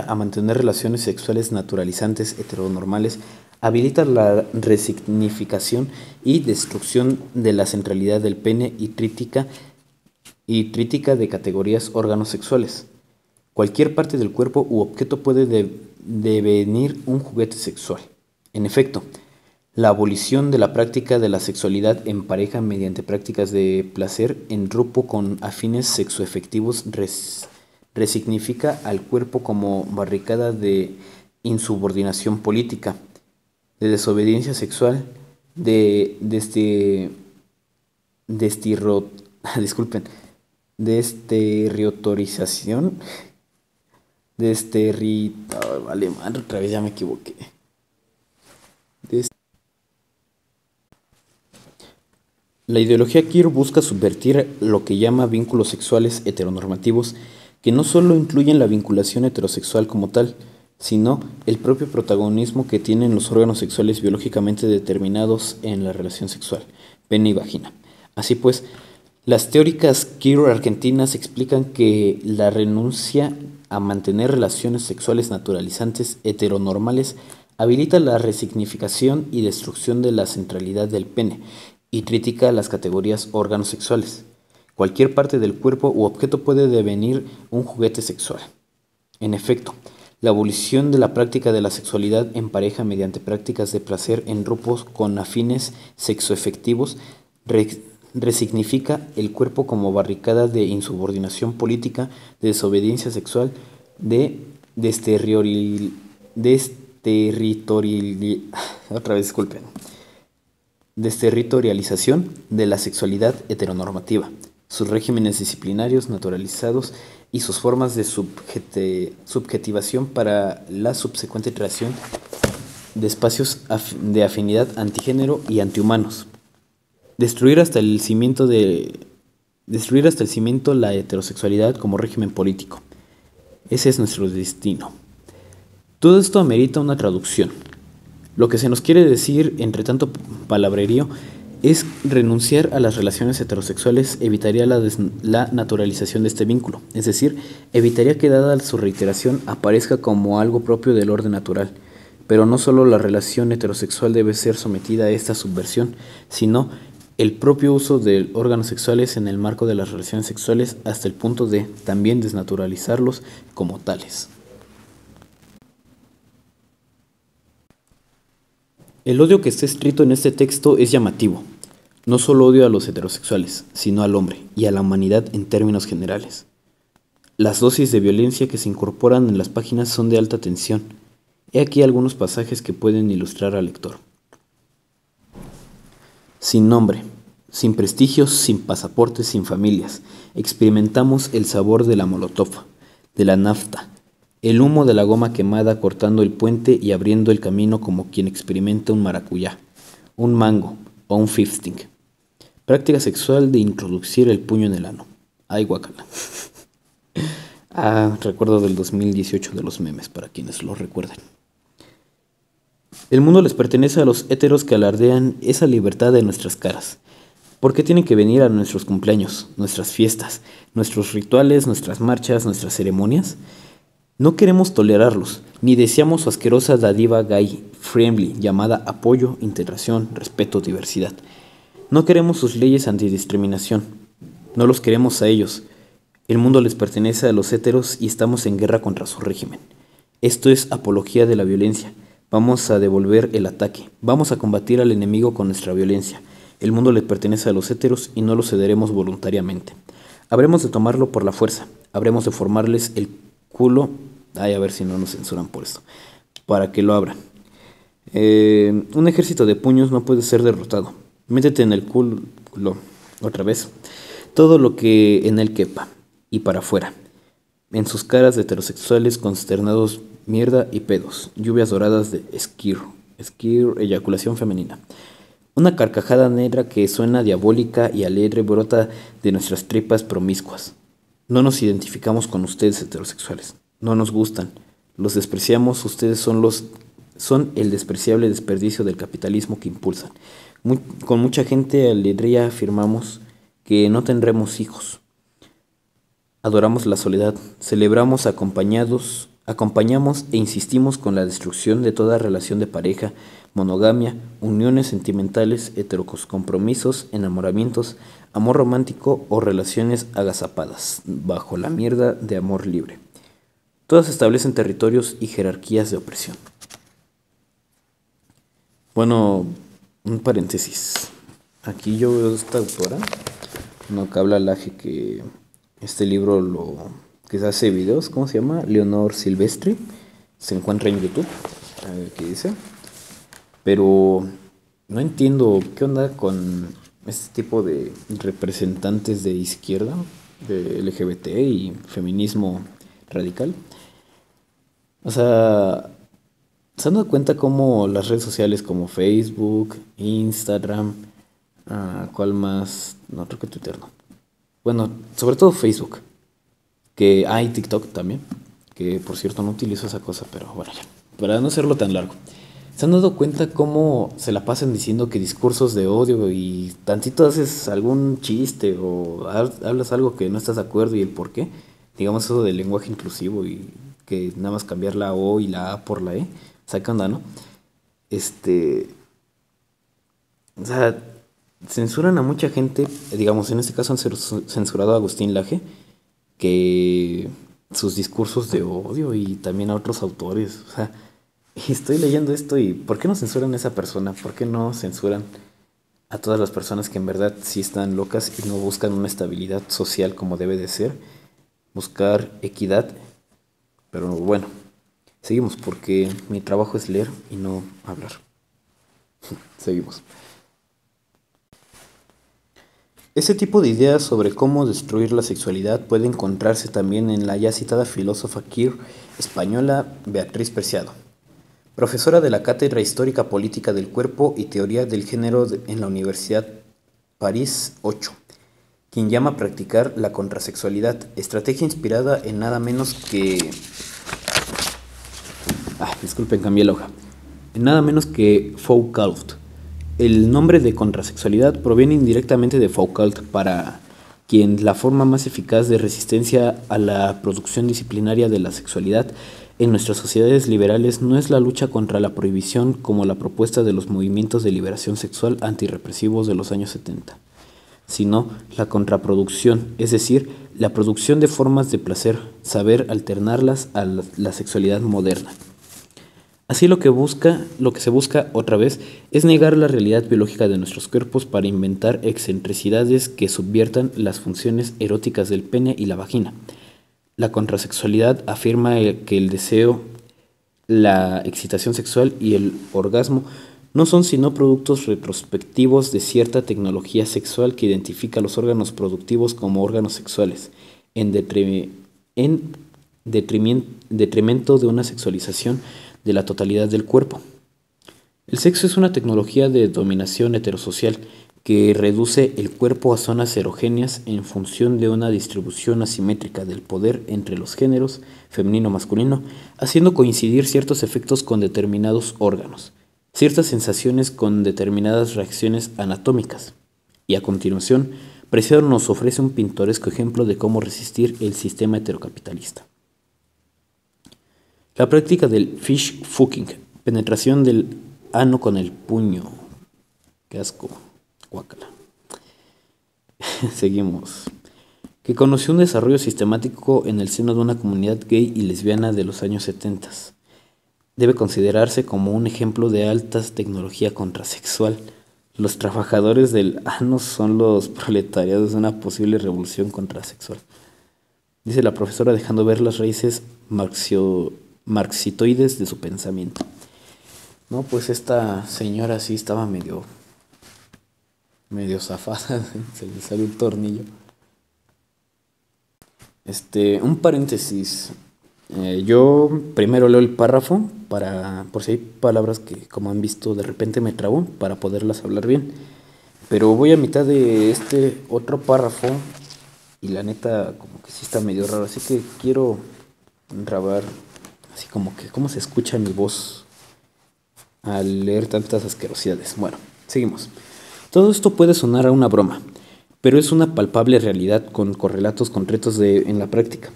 a mantener relaciones sexuales naturalizantes heteronormales habilita la resignificación y destrucción de la centralidad del pene y crítica de categorías órganos sexuales. Cualquier parte del cuerpo u objeto puede devenir un juguete sexual. En efecto, la abolición de la práctica de la sexualidad en pareja mediante prácticas de placer en grupo con afines sexoafectivos resignifica al cuerpo como barricada de insubordinación política, de desobediencia sexual, de estereotorización, vale madre, otra vez ya me equivoqué. La ideología queer busca subvertir lo que llama vínculos sexuales heteronormativos, que no solo incluyen la vinculación heterosexual como tal, sino el propio protagonismo que tienen los órganos sexuales biológicamente determinados en la relación sexual, pene y vagina. Así pues, las teóricas queer argentinas explican que la renuncia a mantener relaciones sexuales naturalizantes heteronormales habilita la resignificación y destrucción de la centralidad del pene y critica las categorías órganos sexuales. Cualquier parte del cuerpo u objeto puede devenir un juguete sexual. En efecto, la abolición de la práctica de la sexualidad en pareja mediante prácticas de placer en grupos con afines sexoafectivos resignifica el cuerpo como barricada de insubordinación política, de desobediencia sexual, de otra vez disculpen, desterritorialización de la sexualidad heteronormativa, sus regímenes disciplinarios naturalizados y sus formas de subjetivación para la subsecuente creación de espacios de afinidad antigénero y antihumanos. Destruir hasta el cimiento la heterosexualidad como régimen político. Ese es nuestro destino. Todo esto amerita una traducción. Lo que se nos quiere decir, entre tanto palabrerío, es renunciar a las relaciones heterosexuales evitaría la naturalización de este vínculo, es decir, evitaría que dada su reiteración aparezca como algo propio del orden natural. Pero no solo la relación heterosexual debe ser sometida a esta subversión, sino el propio uso de órganos sexuales en el marco de las relaciones sexuales hasta el punto de también desnaturalizarlos como tales. El odio que está escrito en este texto es llamativo. No solo odio a los heterosexuales, sino al hombre y a la humanidad en términos generales. Las dosis de violencia que se incorporan en las páginas son de alta tensión. He aquí algunos pasajes que pueden ilustrar al lector. Sin nombre, sin prestigios, sin pasaportes, sin familias, experimentamos el sabor de la molotov, de la nafta, el humo de la goma quemada cortando el puente y abriendo el camino como quien experimenta un maracuyá, un mango o un fisting. Práctica sexual de introducir el puño en el ano. Ay, guacala. Recuerdo del 2018 de los memes, para quienes lo recuerden. El mundo les pertenece a los héteros que alardean esa libertad de nuestras caras. ¿Por qué tienen que venir a nuestros cumpleaños, nuestras fiestas, nuestros rituales, nuestras marchas, nuestras ceremonias? No queremos tolerarlos, ni deseamos su asquerosa dádiva gay friendly llamada apoyo, integración, respeto, diversidad. No queremos sus leyes antidiscriminación. No los queremos a ellos. El mundo les pertenece a los héteros y estamos en guerra contra su régimen. Esto es apología de la violencia. Vamos a devolver el ataque. Vamos a combatir al enemigo con nuestra violencia. El mundo les pertenece a los héteros y no lo cederemos voluntariamente. Habremos de tomarlo por la fuerza. Habremos de formarles el culo. A ver si no nos censuran por esto. Para que lo abran. Un ejército de puños no puede ser derrotado. Métete en el culo. Otra vez. Todo lo que en él quepa. Y para afuera. En sus caras de heterosexuales consternados, mierda y pedos. Lluvias doradas de esquirro, eyaculación femenina. Una carcajada negra que suena diabólica y alegre brota de nuestras tripas promiscuas. No nos identificamos con ustedes heterosexuales. No nos gustan. Los despreciamos. Ustedes son el despreciable desperdicio del capitalismo que impulsan. Con mucha gente alegría afirmamos que no tendremos hijos. Adoramos la soledad, celebramos acompañamos e insistimos con la destrucción de toda relación de pareja, monogamia, uniones sentimentales, heterocompromisos, enamoramientos, amor romántico o relaciones agazapadas, bajo la mierda de amor libre. Todas establecen territorios y jerarquías de opresión. Bueno, un paréntesis. Aquí yo veo esta autora, no que habla Laje, que este libro que se hace videos, ¿cómo se llama? Leonor Silvestri, se encuentra en YouTube, a ver qué dice. Pero no entiendo qué onda con este tipo de representantes de izquierda, de LGBT y feminismo radical. O sea, ¿se han dado cuenta cómo las redes sociales como Facebook, Instagram, ¿cuál más? No, creo que Twitter no. Bueno, sobre todo Facebook, que hay TikTok también, que por cierto no utilizo esa cosa, pero bueno, ya, para no hacerlo tan largo. ¿Se han dado cuenta cómo se la pasan diciendo que discursos de odio y tantito haces algún chiste o hablas algo que no estás de acuerdo y el por qué? Digamos eso del lenguaje inclusivo y que nada más cambiar la O y la A por la E. O sea, ¿qué onda, no? O sea, censuran a mucha gente, digamos, en este caso han censurado a Agustín Laje, que sus discursos de odio y también a otros autores, o sea, y estoy leyendo esto y ¿por qué no censuran a esa persona? ¿Por qué no censuran a todas las personas que en verdad sí están locas y no buscan una estabilidad social como debe de ser, buscar equidad, pero bueno, seguimos porque mi trabajo es leer y no hablar. Seguimos. Ese tipo de ideas sobre cómo destruir la sexualidad puede encontrarse también en la ya citada filósofa queer española Beatriz Preciado, profesora de la Cátedra Histórica Política del Cuerpo y Teoría del Género en la Universidad París 8, quien llama a practicar la contrasexualidad, estrategia inspirada en nada menos que... disculpen, cambié la hoja. En nada menos que Foucault. El nombre de contrasexualidad proviene indirectamente de Foucault, para quien la forma más eficaz de resistencia a la producción disciplinaria de la sexualidad en nuestras sociedades liberales no es la lucha contra la prohibición como la propuesta de los movimientos de liberación sexual antirrepresivos de los años 70, sino la contraproducción, es decir, la producción de formas de placer, saber alternarlas a la sexualidad moderna. Así lo que se busca otra vez es negar la realidad biológica de nuestros cuerpos para inventar excentricidades que subviertan las funciones eróticas del pene y la vagina. La contrasexualidad afirma que el deseo, la excitación sexual y el orgasmo no son sino productos retrospectivos de cierta tecnología sexual que identifica los órganos productivos como órganos sexuales, en detrimento de una sexualización de la totalidad del cuerpo. El sexo es una tecnología de dominación heterosocial que reduce el cuerpo a zonas erogéneas en función de una distribución asimétrica del poder entre los géneros, femenino-masculino, haciendo coincidir ciertos efectos con determinados órganos, ciertas sensaciones con determinadas reacciones anatómicas. Y a continuación, Preciado nos ofrece un pintoresco ejemplo de cómo resistir el sistema heterocapitalista. La práctica del fish fucking, penetración del ano con el puño. Qué asco, guácala. Seguimos. Que conoció un desarrollo sistemático en el seno de una comunidad gay y lesbiana de los años 70. Debe considerarse como un ejemplo de alta tecnología contrasexual. Los trabajadores del ano son los proletariados de una posible revolución contrasexual, dice la profesora, dejando ver las raíces marxitoides de su pensamiento. No, pues esta señora sí estaba medio zafada, se le salió un tornillo. Un paréntesis. Yo primero leo el párrafo por si hay palabras que, como han visto, de repente me trabo para poderlas hablar bien. Pero voy a mitad de este otro párrafo y la neta como que sí está medio raro, así que quiero grabar así como que cómo se escucha mi voz al leer tantas asquerosidades. Bueno, seguimos. Todo esto puede sonar a una broma, pero es una palpable realidad con correlatos concretos en la práctica.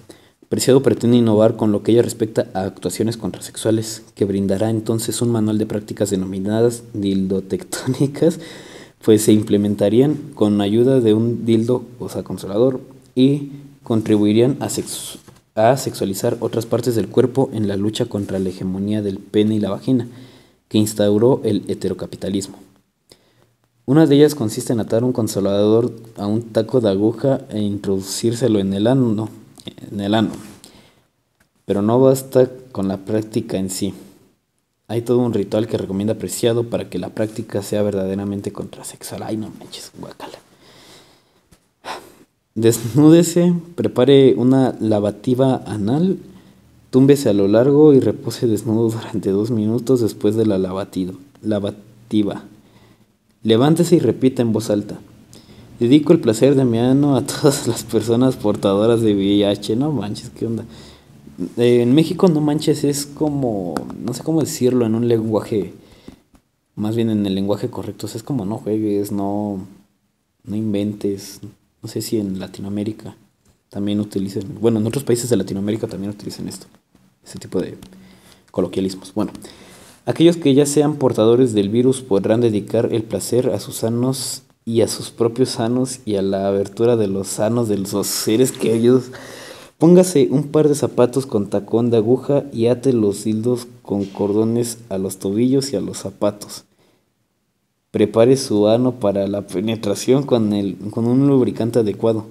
Preciado pretende innovar con lo que ella respecta a actuaciones contrasexuales, que brindará entonces un manual de prácticas denominadas dildotectónicas, pues se implementarían con ayuda de un dildo, o sea, consolador, y contribuirían a sexualizar otras partes del cuerpo en la lucha contra la hegemonía del pene y la vagina, que instauró el heterocapitalismo. Una de ellas consiste en atar un consolador a un taco de aguja e introducírselo en el ano. Pero no basta con la práctica en sí. Hay todo un ritual que recomienda Preciado para que la práctica sea verdaderamente contrasexual. Ay, no manches, guacala. Desnúdese, prepare una lavativa anal, túmbese a lo largo y repose desnudo durante 2 minutos después de la lavativa. Levántese y repita en voz alta: dedico el placer de mi ano a todas las personas portadoras de VIH. No manches, ¿qué onda? En México, no manches, es como, no sé cómo decirlo en un lenguaje, más bien en el lenguaje correcto. O sea, es como no juegues, no inventes. No sé si en Latinoamérica también utilicen, bueno, en otros países de Latinoamérica también utilizan ese tipo de coloquialismos. Bueno, aquellos que ya sean portadores del virus podrán dedicar el placer a sus sanos y a sus propios sanos y a la abertura de los sanos de los seres queridos. Póngase un par de zapatos con tacón de aguja y ate los dildos con cordones a los tobillos y a los zapatos. Prepare su ano para la penetración con un lubricante adecuado.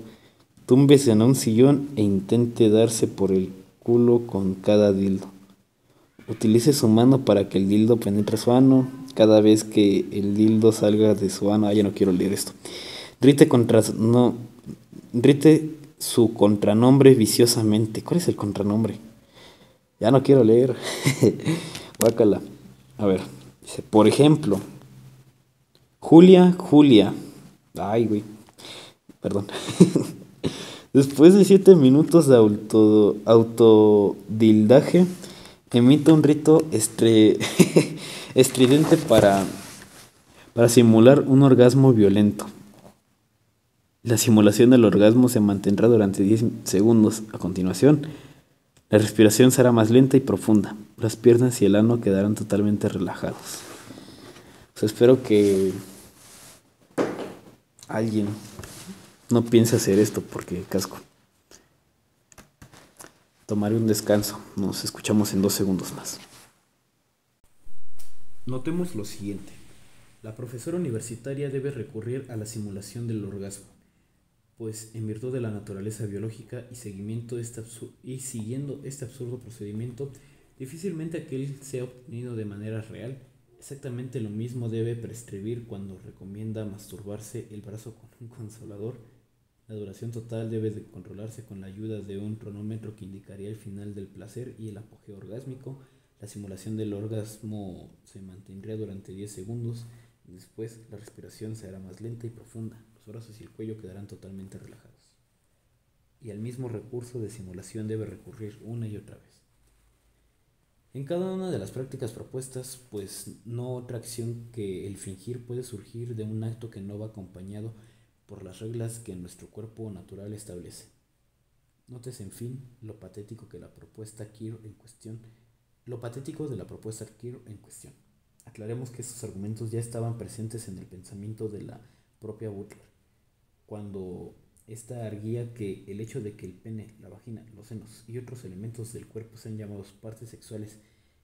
Túmbese en un sillón e intente darse por el culo con cada dildo. Utilice su mano para que el dildo penetre su ano. Cada vez que el dildo salga de su ano, ya no quiero leer esto. Grite no, grite su contranombre viciosamente. ¿Cuál es el contranombre? Ya no quiero leer. Guácala. A ver, dice, por ejemplo, Julia. Ay, güey, perdón. Después de 7 minutos de autodildaje, emite un rito estridente para simular un orgasmo violento. La simulación del orgasmo se mantendrá durante 10 segundos. A continuación, la respiración será más lenta y profunda. Las piernas y el ano quedarán totalmente relajados. Pues espero que alguien no piense hacer esto porque casco. Tomaré un descanso. Nos escuchamos en 2 segundos más. Notemos lo siguiente. La profesora universitaria debe recurrir a la simulación del orgasmo, pues en virtud de la naturaleza biológica y siguiendo este absurdo procedimiento, difícilmente aquel sea obtenido de manera real. Exactamente lo mismo debe prescribir cuando recomienda masturbarse el brazo con un consolador. La duración total debe de controlarse con la ayuda de un cronómetro que indicaría el final del placer y el apogeo orgásmico. La simulación del orgasmo se mantendría durante 10 segundos y después la respiración será más lenta y profunda. Los brazos y el cuello quedarán totalmente relajados. Y al mismo recurso de simulación debe recurrir una y otra vez. En cada una de las prácticas propuestas, pues no otra acción que el fingir puede surgir de un acto que no va acompañado por las reglas que nuestro cuerpo natural establece. Nótese, en fin, lo patético de la propuesta Queer en cuestión. Aclaremos que estos argumentos ya estaban presentes en el pensamiento de la propia Butler, cuando ésta arguía que el hecho de que el pene, la vagina, los senos y otros elementos del cuerpo sean llamados partes sexuales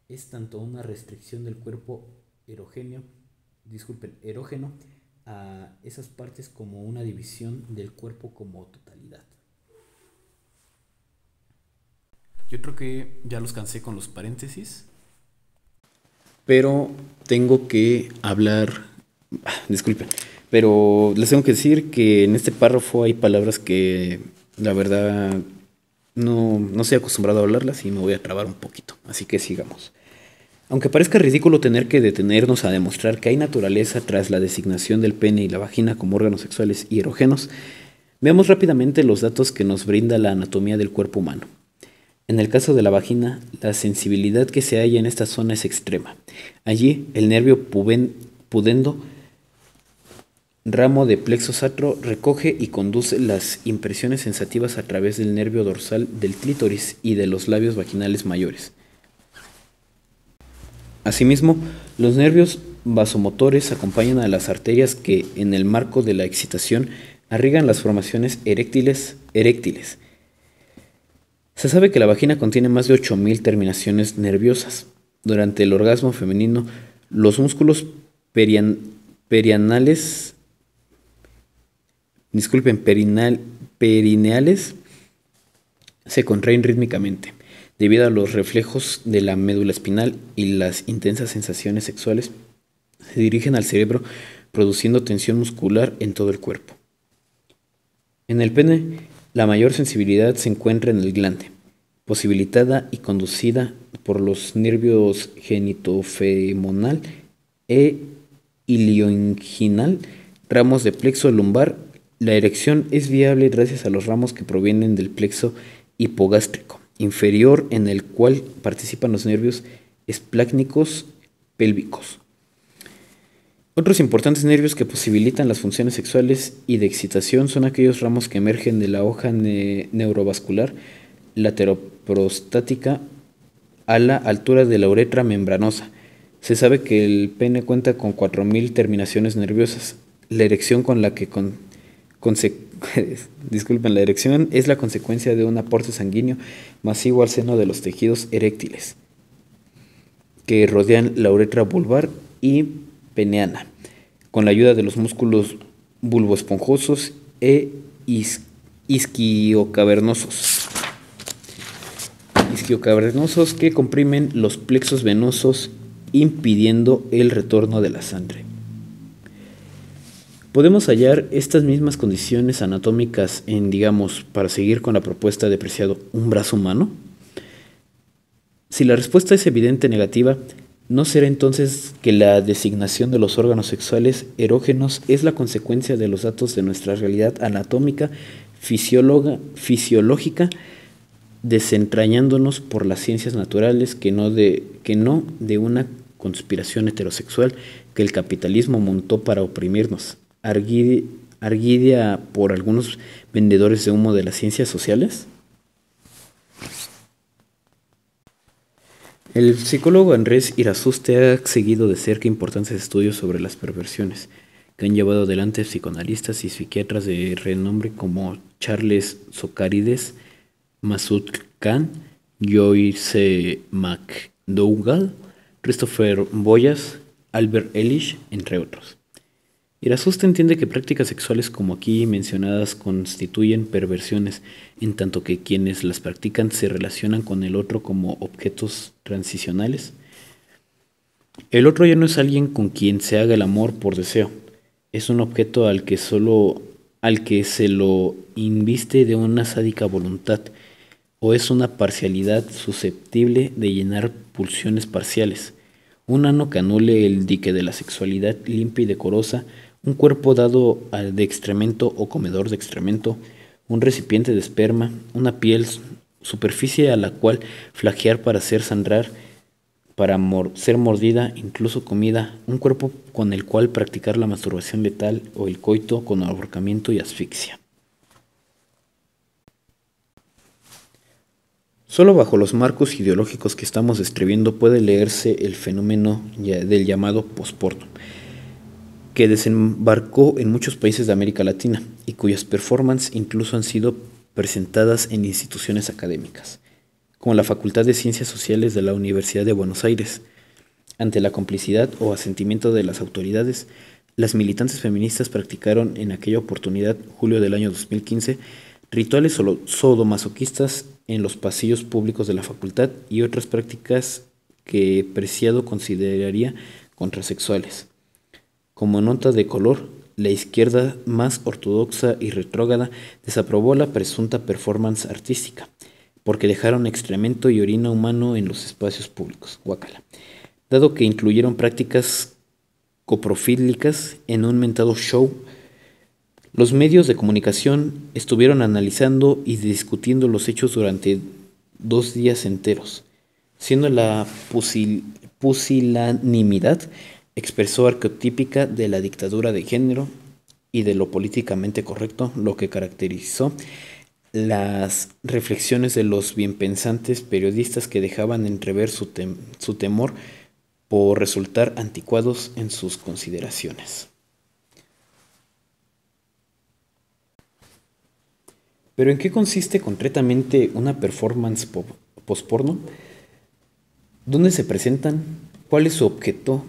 es tanto una restricción del cuerpo erógeno a esas partes como una división del cuerpo como totalidad. Yo creo que ya los cansé con los paréntesis, pero tengo que hablar, disculpen, pero les tengo que decir que en este párrafo hay palabras que la verdad no estoy acostumbrado a hablarlas y me voy a trabar un poquito, así que sigamos. Aunque parezca ridículo tener que detenernos a demostrar que hay naturaleza tras la designación del pene y la vagina como órganos sexuales y erógenos, veamos rápidamente los datos que nos brinda la anatomía del cuerpo humano. En el caso de la vagina, la sensibilidad que se halla en esta zona es extrema. Allí, el nervio pudendo, ramo de plexo sacro, recoge y conduce las impresiones sensativas a través del nervio dorsal del clítoris y de los labios vaginales mayores. Asimismo, los nervios vasomotores acompañan a las arterias que, en el marco de la excitación, irrigan las formaciones eréctiles. Se sabe que la vagina contiene más de 8.000 terminaciones nerviosas. Durante el orgasmo femenino, los músculos perineales se contraen rítmicamente, debido a los reflejos de la médula espinal, y las intensas sensaciones sexuales se dirigen al cerebro, produciendo tensión muscular en todo el cuerpo. En el pene, la mayor sensibilidad se encuentra en el glande, posibilitada y conducida por los nervios genitofemoral e ilioinguinal, ramos de plexo lumbar. La erección es viable gracias a los ramos que provienen del plexo hipogástrico inferior, en el cual participan los nervios esplácnicos pélvicos. Otros importantes nervios que posibilitan las funciones sexuales y de excitación son aquellos ramos que emergen de la hoja neurovascular lateroprostática a la altura de la uretra membranosa. Se sabe que el pene cuenta con 4.000 terminaciones nerviosas. La erección la erección es la consecuencia de un aporte sanguíneo masivo al seno de los tejidos eréctiles que rodean la uretra vulvar y peneana. con la ayuda de los músculos bulboesponjosos e isquiocavernosos. Isquiocavernosos que comprimen los plexos venosos impidiendo el retorno de la sangre. Podemos hallar estas mismas condiciones anatómicas en, digamos, para seguir con la propuesta de Preciado, un brazo humano. Si la respuesta es evidente negativa, ¿no será entonces que la designación de los órganos sexuales erógenos es la consecuencia de los datos de nuestra realidad anatómica, fisiológica, desentrañándonos por las ciencias naturales que no de una conspiración heterosexual que el capitalismo montó para oprimirnos, arguida por algunos vendedores de humo de las ciencias sociales? El psicólogo Andrés Irazuste ha seguido de cerca importantes estudios sobre las perversiones que han llevado adelante psicoanalistas y psiquiatras de renombre como Charles Socarides, Masoud Khan, Joyce McDougall, Christopher Boyas, Albert Ellis, entre otros. Irazuste entiende que prácticas sexuales como aquí mencionadas constituyen perversiones, en tanto que quienes las practican se relacionan con el otro como objetos transicionales. El otro ya no es alguien con quien se haga el amor por deseo, es un objeto al que se lo inviste de una sádica voluntad, o es una parcialidad susceptible de llenar pulsiones parciales, un ano que anule el dique de la sexualidad limpia y decorosa, un cuerpo dado de excremento o comedor de excremento, un recipiente de esperma, una piel, superficie a la cual flagear para hacer sangrar, para ser mordida, incluso comida, un cuerpo con el cual practicar la masturbación letal o el coito con ahorcamiento y asfixia. Solo bajo los marcos ideológicos que estamos describiendo puede leerse el fenómeno del llamado posporno, que desembarcó en muchos países de América Latina y cuyas performances incluso han sido presentadas en instituciones académicas, como la Facultad de Ciencias Sociales de la Universidad de Buenos Aires. Ante la complicidad o asentimiento de las autoridades, las militantes feministas practicaron en aquella oportunidad, julio del año 2015, rituales sadomasoquistas en los pasillos públicos de la facultad y otras prácticas que Preciado consideraría contrasexuales. Como nota de color, la izquierda más ortodoxa y retrógrada desaprobó la presunta performance artística, porque dejaron excremento y orina humano en los espacios públicos, guácala, dado que incluyeron prácticas coprofílicas en un mentado show. Los medios de comunicación estuvieron analizando y discutiendo los hechos durante 2 días enteros, siendo la pusilanimidad expresó arquetípica de la dictadura de género y de lo políticamente correcto, lo que caracterizó las reflexiones de los bienpensantes periodistas que dejaban entrever su temor por resultar anticuados en sus consideraciones. ¿Pero en qué consiste concretamente una performance posporno? ¿Dónde se presentan? ¿Cuál es su objeto?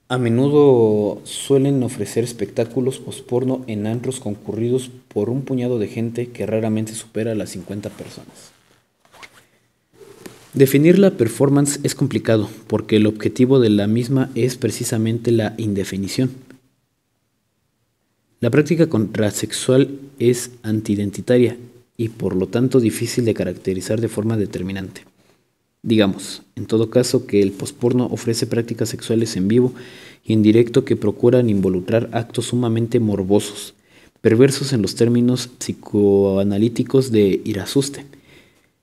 A menudo suelen ofrecer espectáculos posporno en antros concurridos por un puñado de gente que raramente supera las 50 personas. Definir la performance es complicado porque el objetivo de la misma es precisamente la indefinición. La práctica contrasexual es antiidentitaria y por lo tanto difícil de caracterizar de forma determinante. Digamos, en todo caso, que el posporno ofrece prácticas sexuales en vivo y en directo que procuran involucrar actos sumamente morbosos, perversos en los términos psicoanalíticos de Irazuste,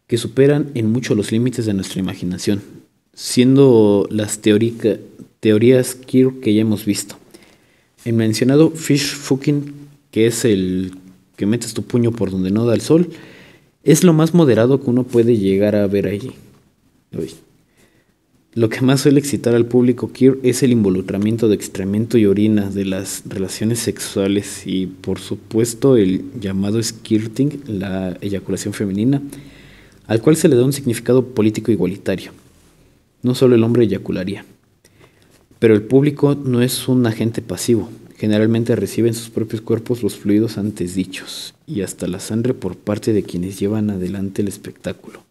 que superan en mucho los límites de nuestra imaginación, siendo las teorías queer que ya hemos visto. El mencionado fish fucking, que es el que metes tu puño por donde no da el sol, es lo más moderado que uno puede llegar a ver allí. Lo que más suele excitar al público queer es el involucramiento de excremento y orina de las relaciones sexuales y, por supuesto, el llamado skirting, la eyaculación femenina, al cual se le da un significado político igualitario. No solo el hombre eyacularía. Pero el público no es un agente pasivo. Generalmente recibe en sus propios cuerpos los fluidos antes dichos y hasta la sangre por parte de quienes llevan adelante el espectáculo.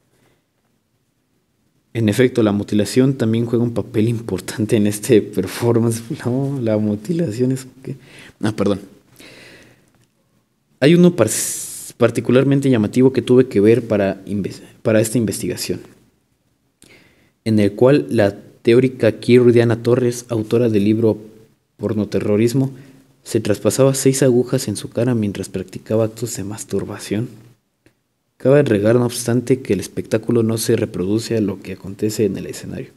En efecto, la mutilación también juega un papel importante en este performance. No, la mutilación es... ¿qué? Perdón. Hay uno particularmente llamativo que tuve que ver para esta investigación, en el cual la teórica queer Diana Torres, autora del libro Pornoterrorismo, se traspasaba 6 agujas en su cara mientras practicaba actos de masturbación. Cabe agregar, no obstante, que el espectáculo no se reproduce a lo que acontece en el escenario.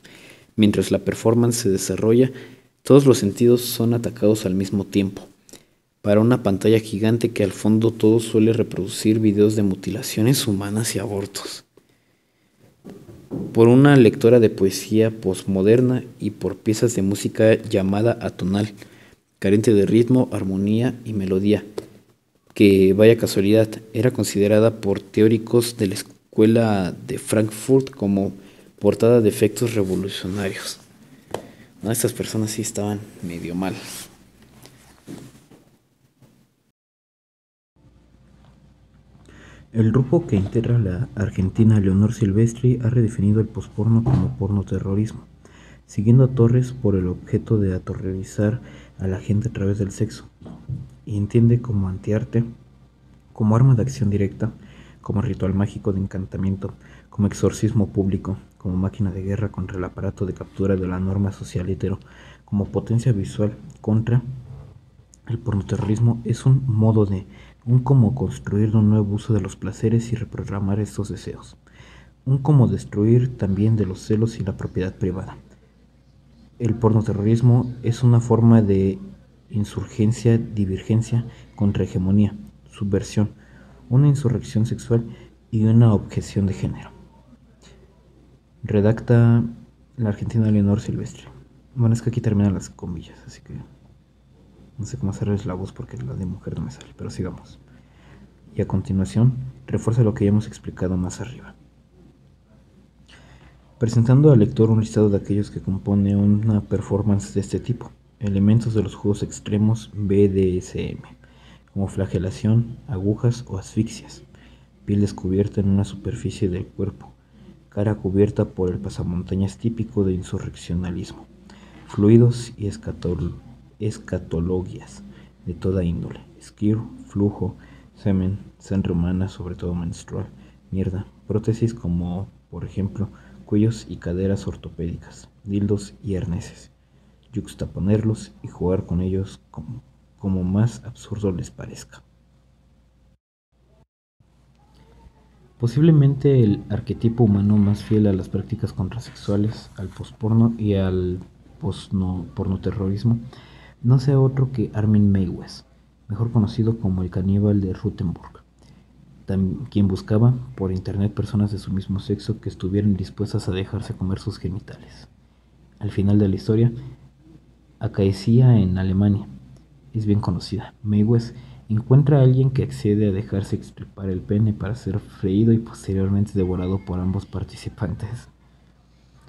Mientras la performance se desarrolla, todos los sentidos son atacados al mismo tiempo. Para una pantalla gigante que al fondo todo suele reproducir videos de mutilaciones humanas y abortos. Por una lectora de poesía postmoderna y por piezas de música llamada atonal, carente de ritmo, armonía y melodía, que, vaya casualidad, era considerada por teóricos de la escuela de Frankfurt como portada de efectos revolucionarios. No, estas personas sí estaban medio mal. El grupo que integra la argentina Leonor Silvestri ha redefinido el posporno como pornoterrorismo, siguiendo a Torres por el objeto de aterrorizar a la gente a través del sexo, y entiende como antiarte, como arma de acción directa, como ritual mágico de encantamiento, como exorcismo público, como máquina de guerra contra el aparato de captura de la norma social hetero, como potencia visual contra el pornoterrorismo. Es un modo de un cómo construir un nuevo uso de los placeres y reprogramar estos deseos, un cómo destruir también de los celos y la propiedad privada. El pornoterrorismo es una forma de insurgencia, divergencia contra hegemonía, subversión, una insurrección sexual y una objeción de género. Redacta la argentina Leonor Silvestre. Bueno, es que aquí terminan las comillas, así que no sé cómo hacerles la voz porque la de mujer no me sale, pero sigamos. Y a continuación, refuerza lo que ya hemos explicado más arriba. Presentando al lector un listado de aquellos que compone una performance de este tipo, elementos de los juegos extremos BDSM, como flagelación, agujas o asfixias, piel descubierta en una superficie del cuerpo, cara cubierta por el pasamontañas típico de insurreccionalismo, fluidos y escatologias de toda índole, esquir, flujo, semen, sangre humana, sobre todo menstrual, mierda, prótesis como, por ejemplo, cuellos y caderas ortopédicas, dildos y arneses, yuxtaponerlos y jugar con ellos como más absurdo les parezca. Posiblemente el arquetipo humano más fiel a las prácticas contrasexuales, al posporno y al pornoterrorismo no sea otro que Armin Meiwes, mejor conocido como el caníbal de Rothenburg, quien buscaba por internet personas de su mismo sexo que estuvieran dispuestas a dejarse comer sus genitales. Al final de la historia, acaecía en Alemania. Es bien conocida. Meiwes encuentra a alguien que accede a dejarse extirpar el pene para ser freído y posteriormente devorado por ambos participantes.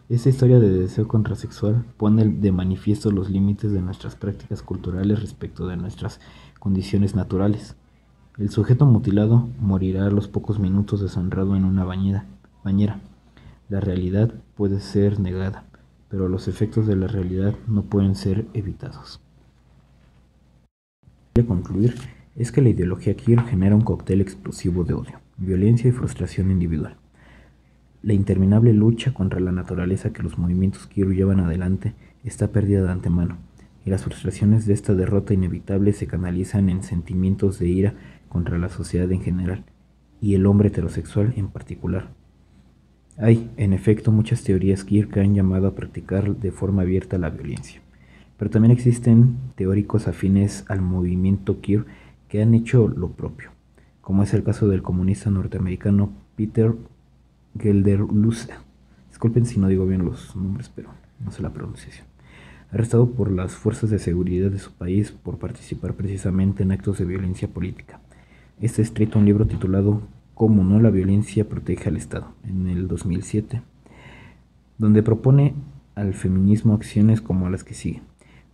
Esta historia de deseo contrasexual pone de manifiesto los límites de nuestras prácticas culturales respecto de nuestras condiciones naturales. El sujeto mutilado morirá a los pocos minutos desangrado en una bañera. La realidad puede ser negada, pero los efectos de la realidad no pueden ser evitados. Para concluir, es que la ideología queer genera un cóctel explosivo de odio, violencia y frustración individual. La interminable lucha contra la naturaleza que los movimientos queer llevan adelante está perdida de antemano, y las frustraciones de esta derrota inevitable se canalizan en sentimientos de ira contra la sociedad en general, y el hombre heterosexual en particular. Hay, en efecto, muchas teorías queer que han llamado a practicar de forma abierta la violencia, pero también existen teóricos afines al movimiento queer que han hecho lo propio, como es el caso del comunista norteamericano Peter Gelderloose. Disculpen si no digo bien los nombres, pero no sé la pronunciación. Arrestado por las fuerzas de seguridad de su país por participar precisamente en actos de violencia política. Está escrito un libro titulado Cómo no la violencia protege al Estado, en el 2007, donde propone al feminismo acciones como las que siguen: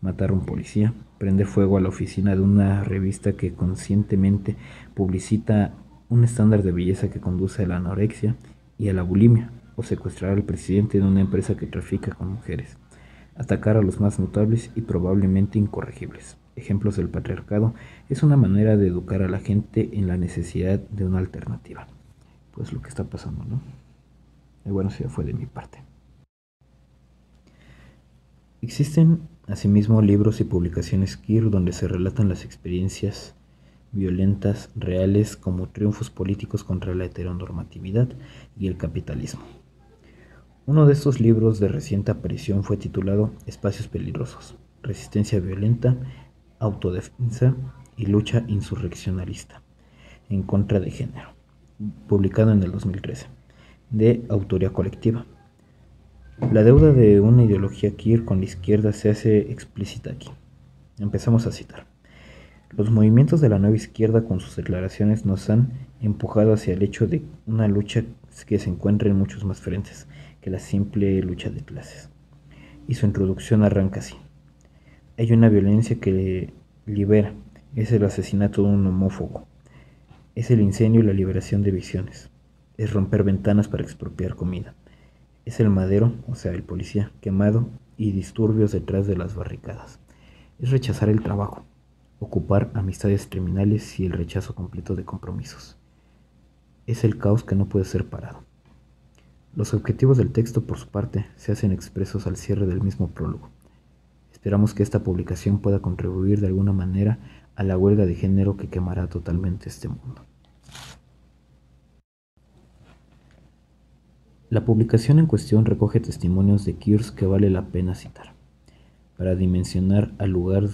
matar a un policía, prender fuego a la oficina de una revista que conscientemente publicita un estándar de belleza que conduce a la anorexia y a la bulimia, o secuestrar al presidente de una empresa que trafica con mujeres, atacar a los más notables y probablemente incorregibles. Ejemplos del patriarcado es una manera de educar a la gente en la necesidad de una alternativa. Pues lo que está pasando, ¿no? Y bueno, eso ya fue de mi parte. Existen asimismo libros y publicaciones queer donde se relatan las experiencias violentas reales como triunfos políticos contra la heteronormatividad y el capitalismo. Uno de estos libros de reciente aparición fue titulado Espacios peligrosos: resistencia violenta, autodefensa y lucha insurreccionalista en contra de género, publicado en el 2013, de autoría colectiva. La deuda de una ideología queer con la izquierda se hace explícita aquí. Empezamos a citar: los movimientos de la nueva izquierda con sus declaraciones nos han empujado hacia el hecho de una lucha que se encuentra en muchos más frentes que la simple lucha de clases. Y su introducción arranca así: hay una violencia que libera, es el asesinato de un homófobo, es el incendio y la liberación de visiones, es romper ventanas para expropiar comida, es el madero, o sea, el policía, quemado y disturbios detrás de las barricadas, es rechazar el trabajo, ocupar amistades criminales y el rechazo completo de compromisos. Es el caos que no puede ser parado. Los objetivos del texto, por su parte, se hacen expresos al cierre del mismo prólogo. Esperamos que esta publicación pueda contribuir de alguna manera a la huelga de género que quemará totalmente este mundo. La publicación en cuestión recoge testimonios de queers que vale la pena citar, para dimensionar al lugar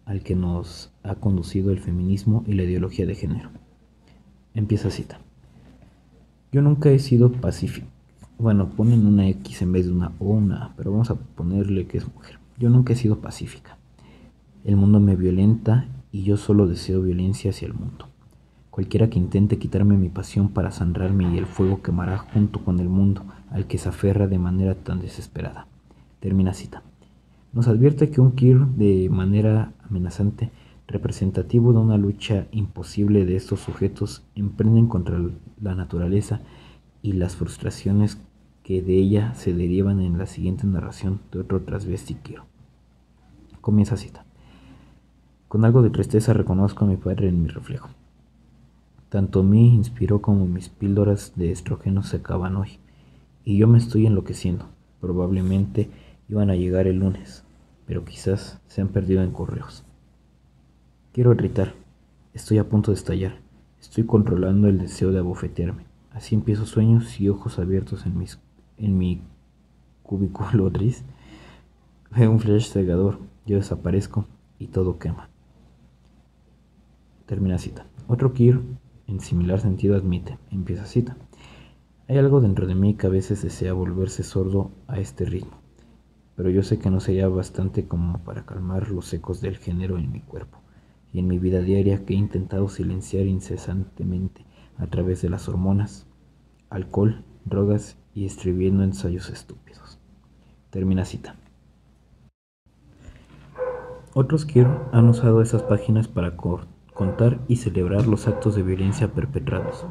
al que nos ha conducido el feminismo y la ideología de género. Empieza cita: yo nunca he sido pacífica. Bueno, ponen una X en vez de una O, una A, pero vamos a ponerle que es mujer. Yo nunca he sido pacífica. El mundo me violenta y yo solo deseo violencia hacia el mundo. Cualquiera que intente quitarme mi pasión para sangrarme y el fuego quemará junto con el mundo al que se aferra de manera tan desesperada. Termina cita. Nos advierte que un queer, de manera amenazante, representativo de una lucha imposible de estos sujetos, emprenden contra la naturaleza y las frustraciones que de ella se derivan en la siguiente narración de otro transvesti queer. Comienza cita: con algo de tristeza reconozco a mi padre en mi reflejo. Tanto mí inspiró como mis píldoras de estrógeno se acaban hoy, y yo me estoy enloqueciendo. Probablemente iban a llegar el lunes, pero quizás se han perdido en correos. Quiero gritar, estoy a punto de estallar, estoy controlando el deseo de abofetearme. Así empiezo sueños y ojos abiertos en mi cubículo gris. Veo un flash cegador, yo desaparezco y todo quema. Termina cita. Otro queer, en similar sentido, admite, empieza cita: hay algo dentro de mí que a veces desea volverse sordo a este ritmo, pero yo sé que no sería bastante como para calmar los ecos del género en mi cuerpo y en mi vida diaria que he intentado silenciar incesantemente a través de las hormonas, alcohol, drogas y escribiendo ensayos estúpidos. Termina cita. Otros queer han usado esas páginas para contar y celebrar los actos de violencia perpetrados.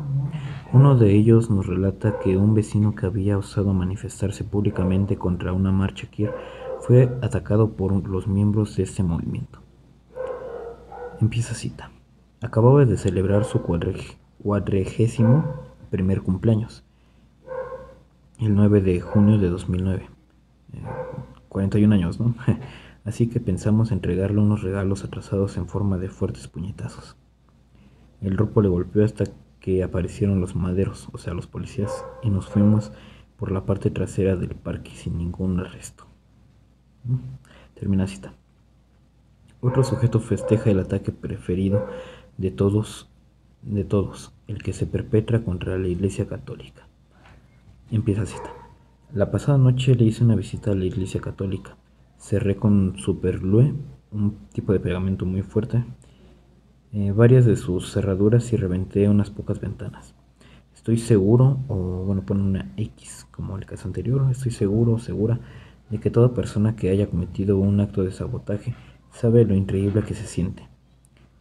Uno de ellos nos relata que un vecino que había osado manifestarse públicamente contra una marcha queer fue atacado por los miembros de este movimiento. Empieza cita: acababa de celebrar su 41º cumpleaños, el 9 de junio de 2009. 41 años, ¿no? Así que pensamos entregarle unos regalos atrasados en forma de fuertes puñetazos. El ropo le golpeó hasta que aparecieron los maderos, o sea, los policías, y nos fuimos por la parte trasera del parque sin ningún arresto. Termina cita. Otro sujeto festeja el ataque preferido de todos, el que se perpetra contra la Iglesia Católica. Empieza cita. La pasada noche le hice una visita a la Iglesia Católica. Cerré con superglue, un tipo de pegamento muy fuerte, varias de sus cerraduras y reventé unas pocas ventanas. Estoy seguro, o bueno, pone una X como el caso anterior, estoy seguro o segura de que toda persona que haya cometido un acto de sabotaje sabe lo increíble que se siente.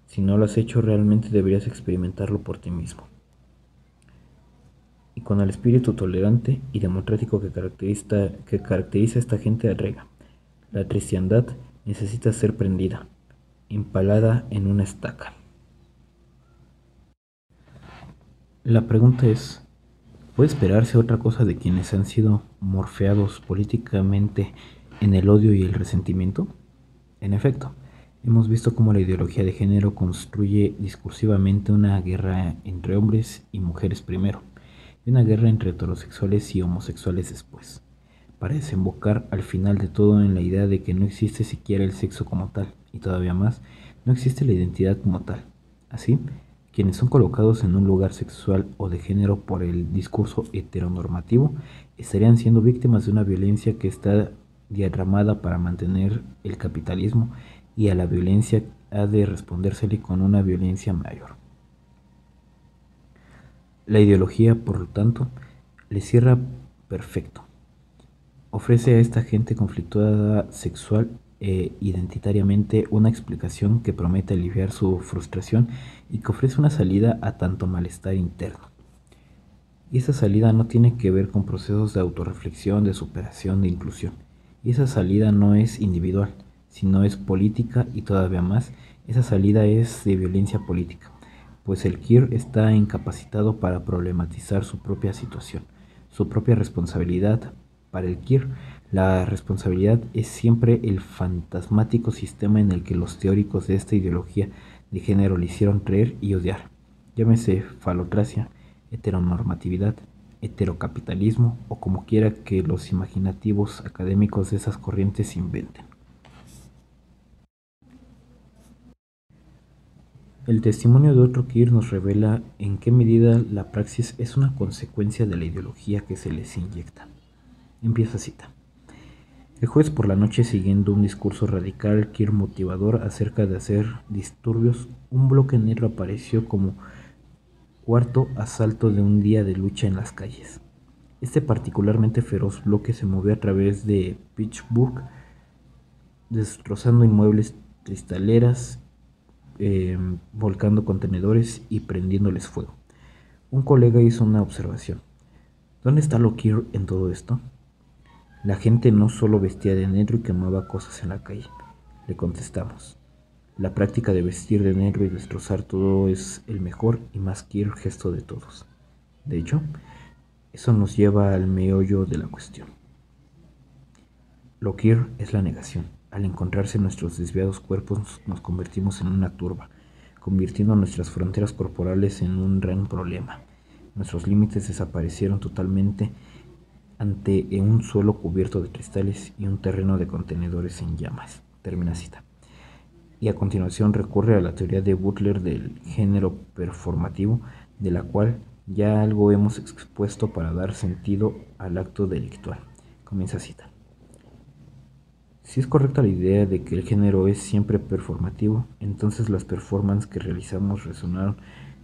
Si no lo has hecho, realmente deberías experimentarlo por ti mismo. Y con el espíritu tolerante y democrático que caracteriza a esta gente agrega, la cristiandad necesita ser prendida, empalada en una estaca. La pregunta es, ¿puede esperarse otra cosa de quienes han sido morfeados políticamente en el odio y el resentimiento? En efecto, hemos visto cómo la ideología de género construye discursivamente una guerra entre hombres y mujeres primero, y una guerra entre heterosexuales y homosexuales después, para desembocar al final de todo en la idea de que no existe siquiera el sexo como tal, y todavía más, no existe la identidad como tal. Así, quienes son colocados en un lugar sexual o de género por el discurso heteronormativo estarían siendo víctimas de una violencia que está diagramada para mantener el capitalismo, y a la violencia ha de respondérsele con una violencia mayor. La ideología, por lo tanto, le cierra perfecto. Ofrece a esta gente conflictuada sexual e identitariamente una explicación que promete aliviar su frustración y que ofrece una salida a tanto malestar interno. Y esa salida no tiene que ver con procesos de autorreflexión, de superación, de inclusión. Y esa salida no es individual, sino es política, y todavía más, esa salida es de violencia política, pues el queer está incapacitado para problematizar su propia situación, su propia responsabilidad. Para el queer, la responsabilidad es siempre el fantasmático sistema en el que los teóricos de esta ideología de género le hicieron creer y odiar. Llámese falocracia, heteronormatividad, heterocapitalismo o como quiera que los imaginativos académicos de esas corrientes inventen. El testimonio de otro queer nos revela en qué medida la praxis es una consecuencia de la ideología que se les inyecta. Empieza cita. El jueves por la noche, siguiendo un discurso radical queer motivador acerca de hacer disturbios, un bloque negro apareció como cuarto asalto de un día de lucha en las calles. Este particularmente feroz bloque se movió a través de Pittsburgh, destrozando inmuebles, cristaleras, volcando contenedores y prendiéndoles fuego. Un colega hizo una observación. ¿Dónde está lo queer en todo esto? La gente no solo vestía de negro y quemaba cosas en la calle, le contestamos. La práctica de vestir de negro y destrozar todo es el mejor y más queer gesto de todos. De hecho, eso nos lleva al meollo de la cuestión. Lo queer es la negación. Al encontrarse nuestros desviados cuerpos nos convertimos en una turba, convirtiendo nuestras fronteras corporales en un gran problema. Nuestros límites desaparecieron totalmente ante un suelo cubierto de cristales y un terreno de contenedores en llamas. Termina cita. Y a continuación recurre a la teoría de Butler del género performativo, de la cual ya algo hemos expuesto para dar sentido al acto delictual. Comienza cita. Si es correcta la idea de que el género es siempre performativo, entonces las performances que realizamos resonaron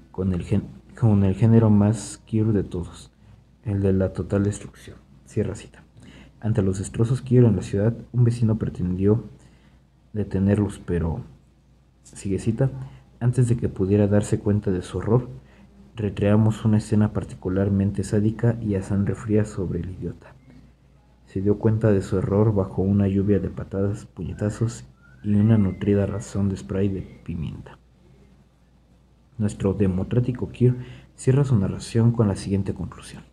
con el género más queer de todos, el de la total destrucción. Cierra cita. Ante los destrozos queer en la ciudad, un vecino pretendió detenerlos, pero, sigue cita, antes de que pudiera darse cuenta de su horror, recreamos una escena particularmente sádica y a sangre fría sobre el idiota. Se dio cuenta de su error bajo una lluvia de patadas, puñetazos y una nutrida razón de spray de pimienta. Nuestro democrático queer cierra su narración con la siguiente conclusión.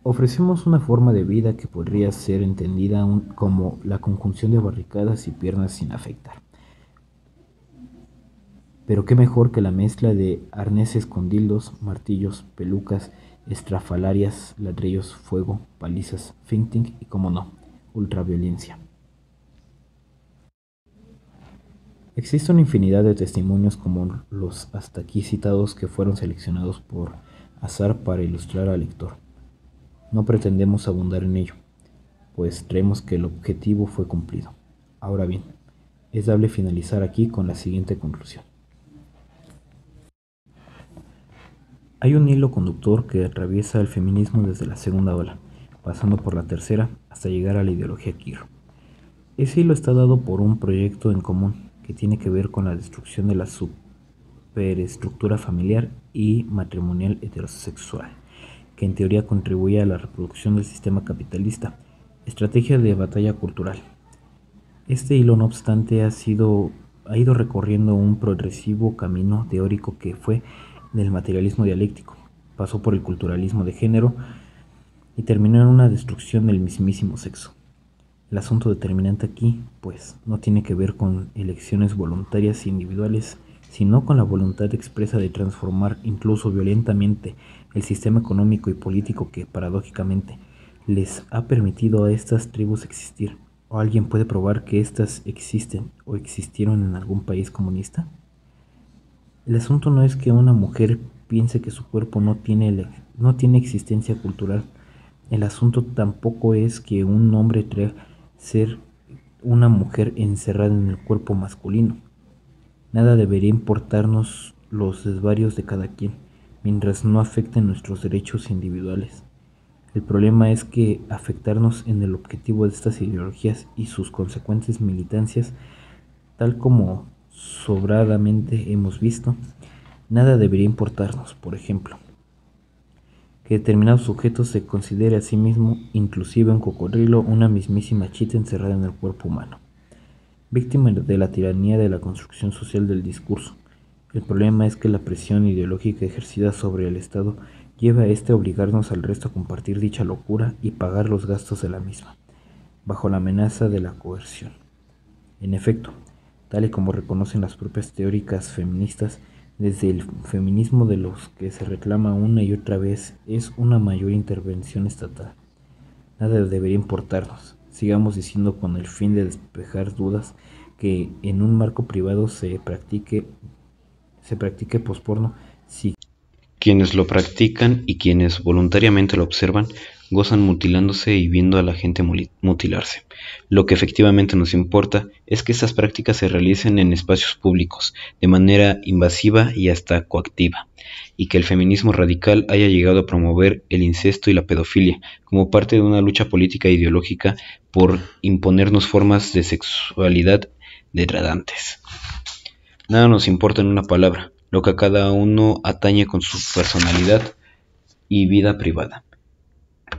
Ofrecemos una forma de vida que podría ser entendida como la conjunción de barricadas y piernas sin afeitar. Pero qué mejor que la mezcla de arneses con dildos, martillos, pelucas, estrafalarias, ladrillos, fuego, palizas, finting y, como no, ultraviolencia. Existe una infinidad de testimonios como los hasta aquí citados que fueron seleccionados por azar para ilustrar al lector. No pretendemos abundar en ello, pues creemos que el objetivo fue cumplido. Ahora bien, es dable finalizar aquí con la siguiente conclusión. Hay un hilo conductor que atraviesa el feminismo desde la segunda ola, pasando por la tercera hasta llegar a la ideología queer. Ese hilo está dado por un proyecto en común que tiene que ver con la destrucción de la superestructura familiar y matrimonial heterosexual, que en teoría contribuye a la reproducción del sistema capitalista, estrategia de batalla cultural. Este hilo, no obstante, ha ido recorriendo un progresivo camino teórico que fue del materialismo dialéctico, pasó por el culturalismo de género y terminó en una destrucción del mismísimo sexo. El asunto determinante aquí, pues, no tiene que ver con elecciones voluntarias e individuales, sino con la voluntad expresa de transformar incluso violentamente el sistema económico y político que, paradójicamente, les ha permitido a estas tribus existir. ¿O alguien puede probar que éstas existen o existieron en algún país comunista? El asunto no es que una mujer piense que su cuerpo no tiene existencia cultural. El asunto tampoco es que un hombre crea ser una mujer encerrada en el cuerpo masculino. Nada debería importarnos los desvarios de cada quien, mientras no afecten nuestros derechos individuales. El problema es que afectarnos en el objetivo de estas ideologías y sus consecuentes militancias, tal como sobradamente hemos visto, nada debería importarnos. Por ejemplo, que determinado sujeto se considere a sí mismo, inclusive un cocodrilo, una mismísima chita encerrada en el cuerpo humano, víctima de la tiranía de la construcción social del discurso. El problema es que la presión ideológica ejercida sobre el Estado lleva a a obligarnos al resto a compartir dicha locura y pagar los gastos de la misma, bajo la amenaza de la coerción. En efecto, tal y como reconocen las propias teóricas feministas, desde el feminismo de los que se reclama una y otra vez es una mayor intervención estatal. Nada debería importarnos. Sigamos diciendo con el fin de despejar dudas que en un marco privado se practique posporno si Quienes lo practican y quienes voluntariamente lo observan gozan mutilándose y viendo a la gente mutilarse. Lo que efectivamente nos importa es que estas prácticas se realicen en espacios públicos, de manera invasiva y hasta coactiva, y que el feminismo radical haya llegado a promover el incesto y la pedofilia como parte de una lucha política e ideológica por imponernos formas de sexualidad degradantes. Nada nos importa en una palabra, lo que a cada uno atañe con su personalidad y vida privada.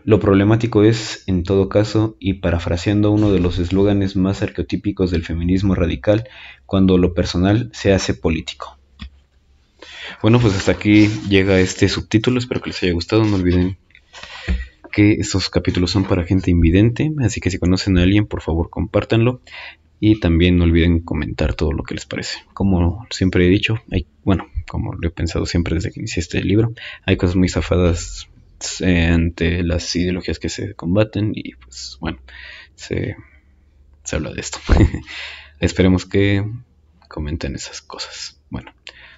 Lo problemático es, en todo caso, y parafraseando uno de los eslóganes más arqueotípicos del feminismo radical, cuando lo personal se hace político. Bueno, pues hasta aquí llega este subtítulo, espero que les haya gustado, no olviden que estos capítulos son para gente invidente, así que si conocen a alguien, por favor compártanlo. Y también no olviden comentar todo lo que les parece. Como siempre he dicho, como lo he pensado siempre desde que inicié este libro, hay cosas muy zafadas ante las ideologías que se combaten y pues bueno, se habla de esto. Esperemos que comenten esas cosas. Bueno,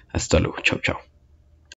hasta luego, chao, chao.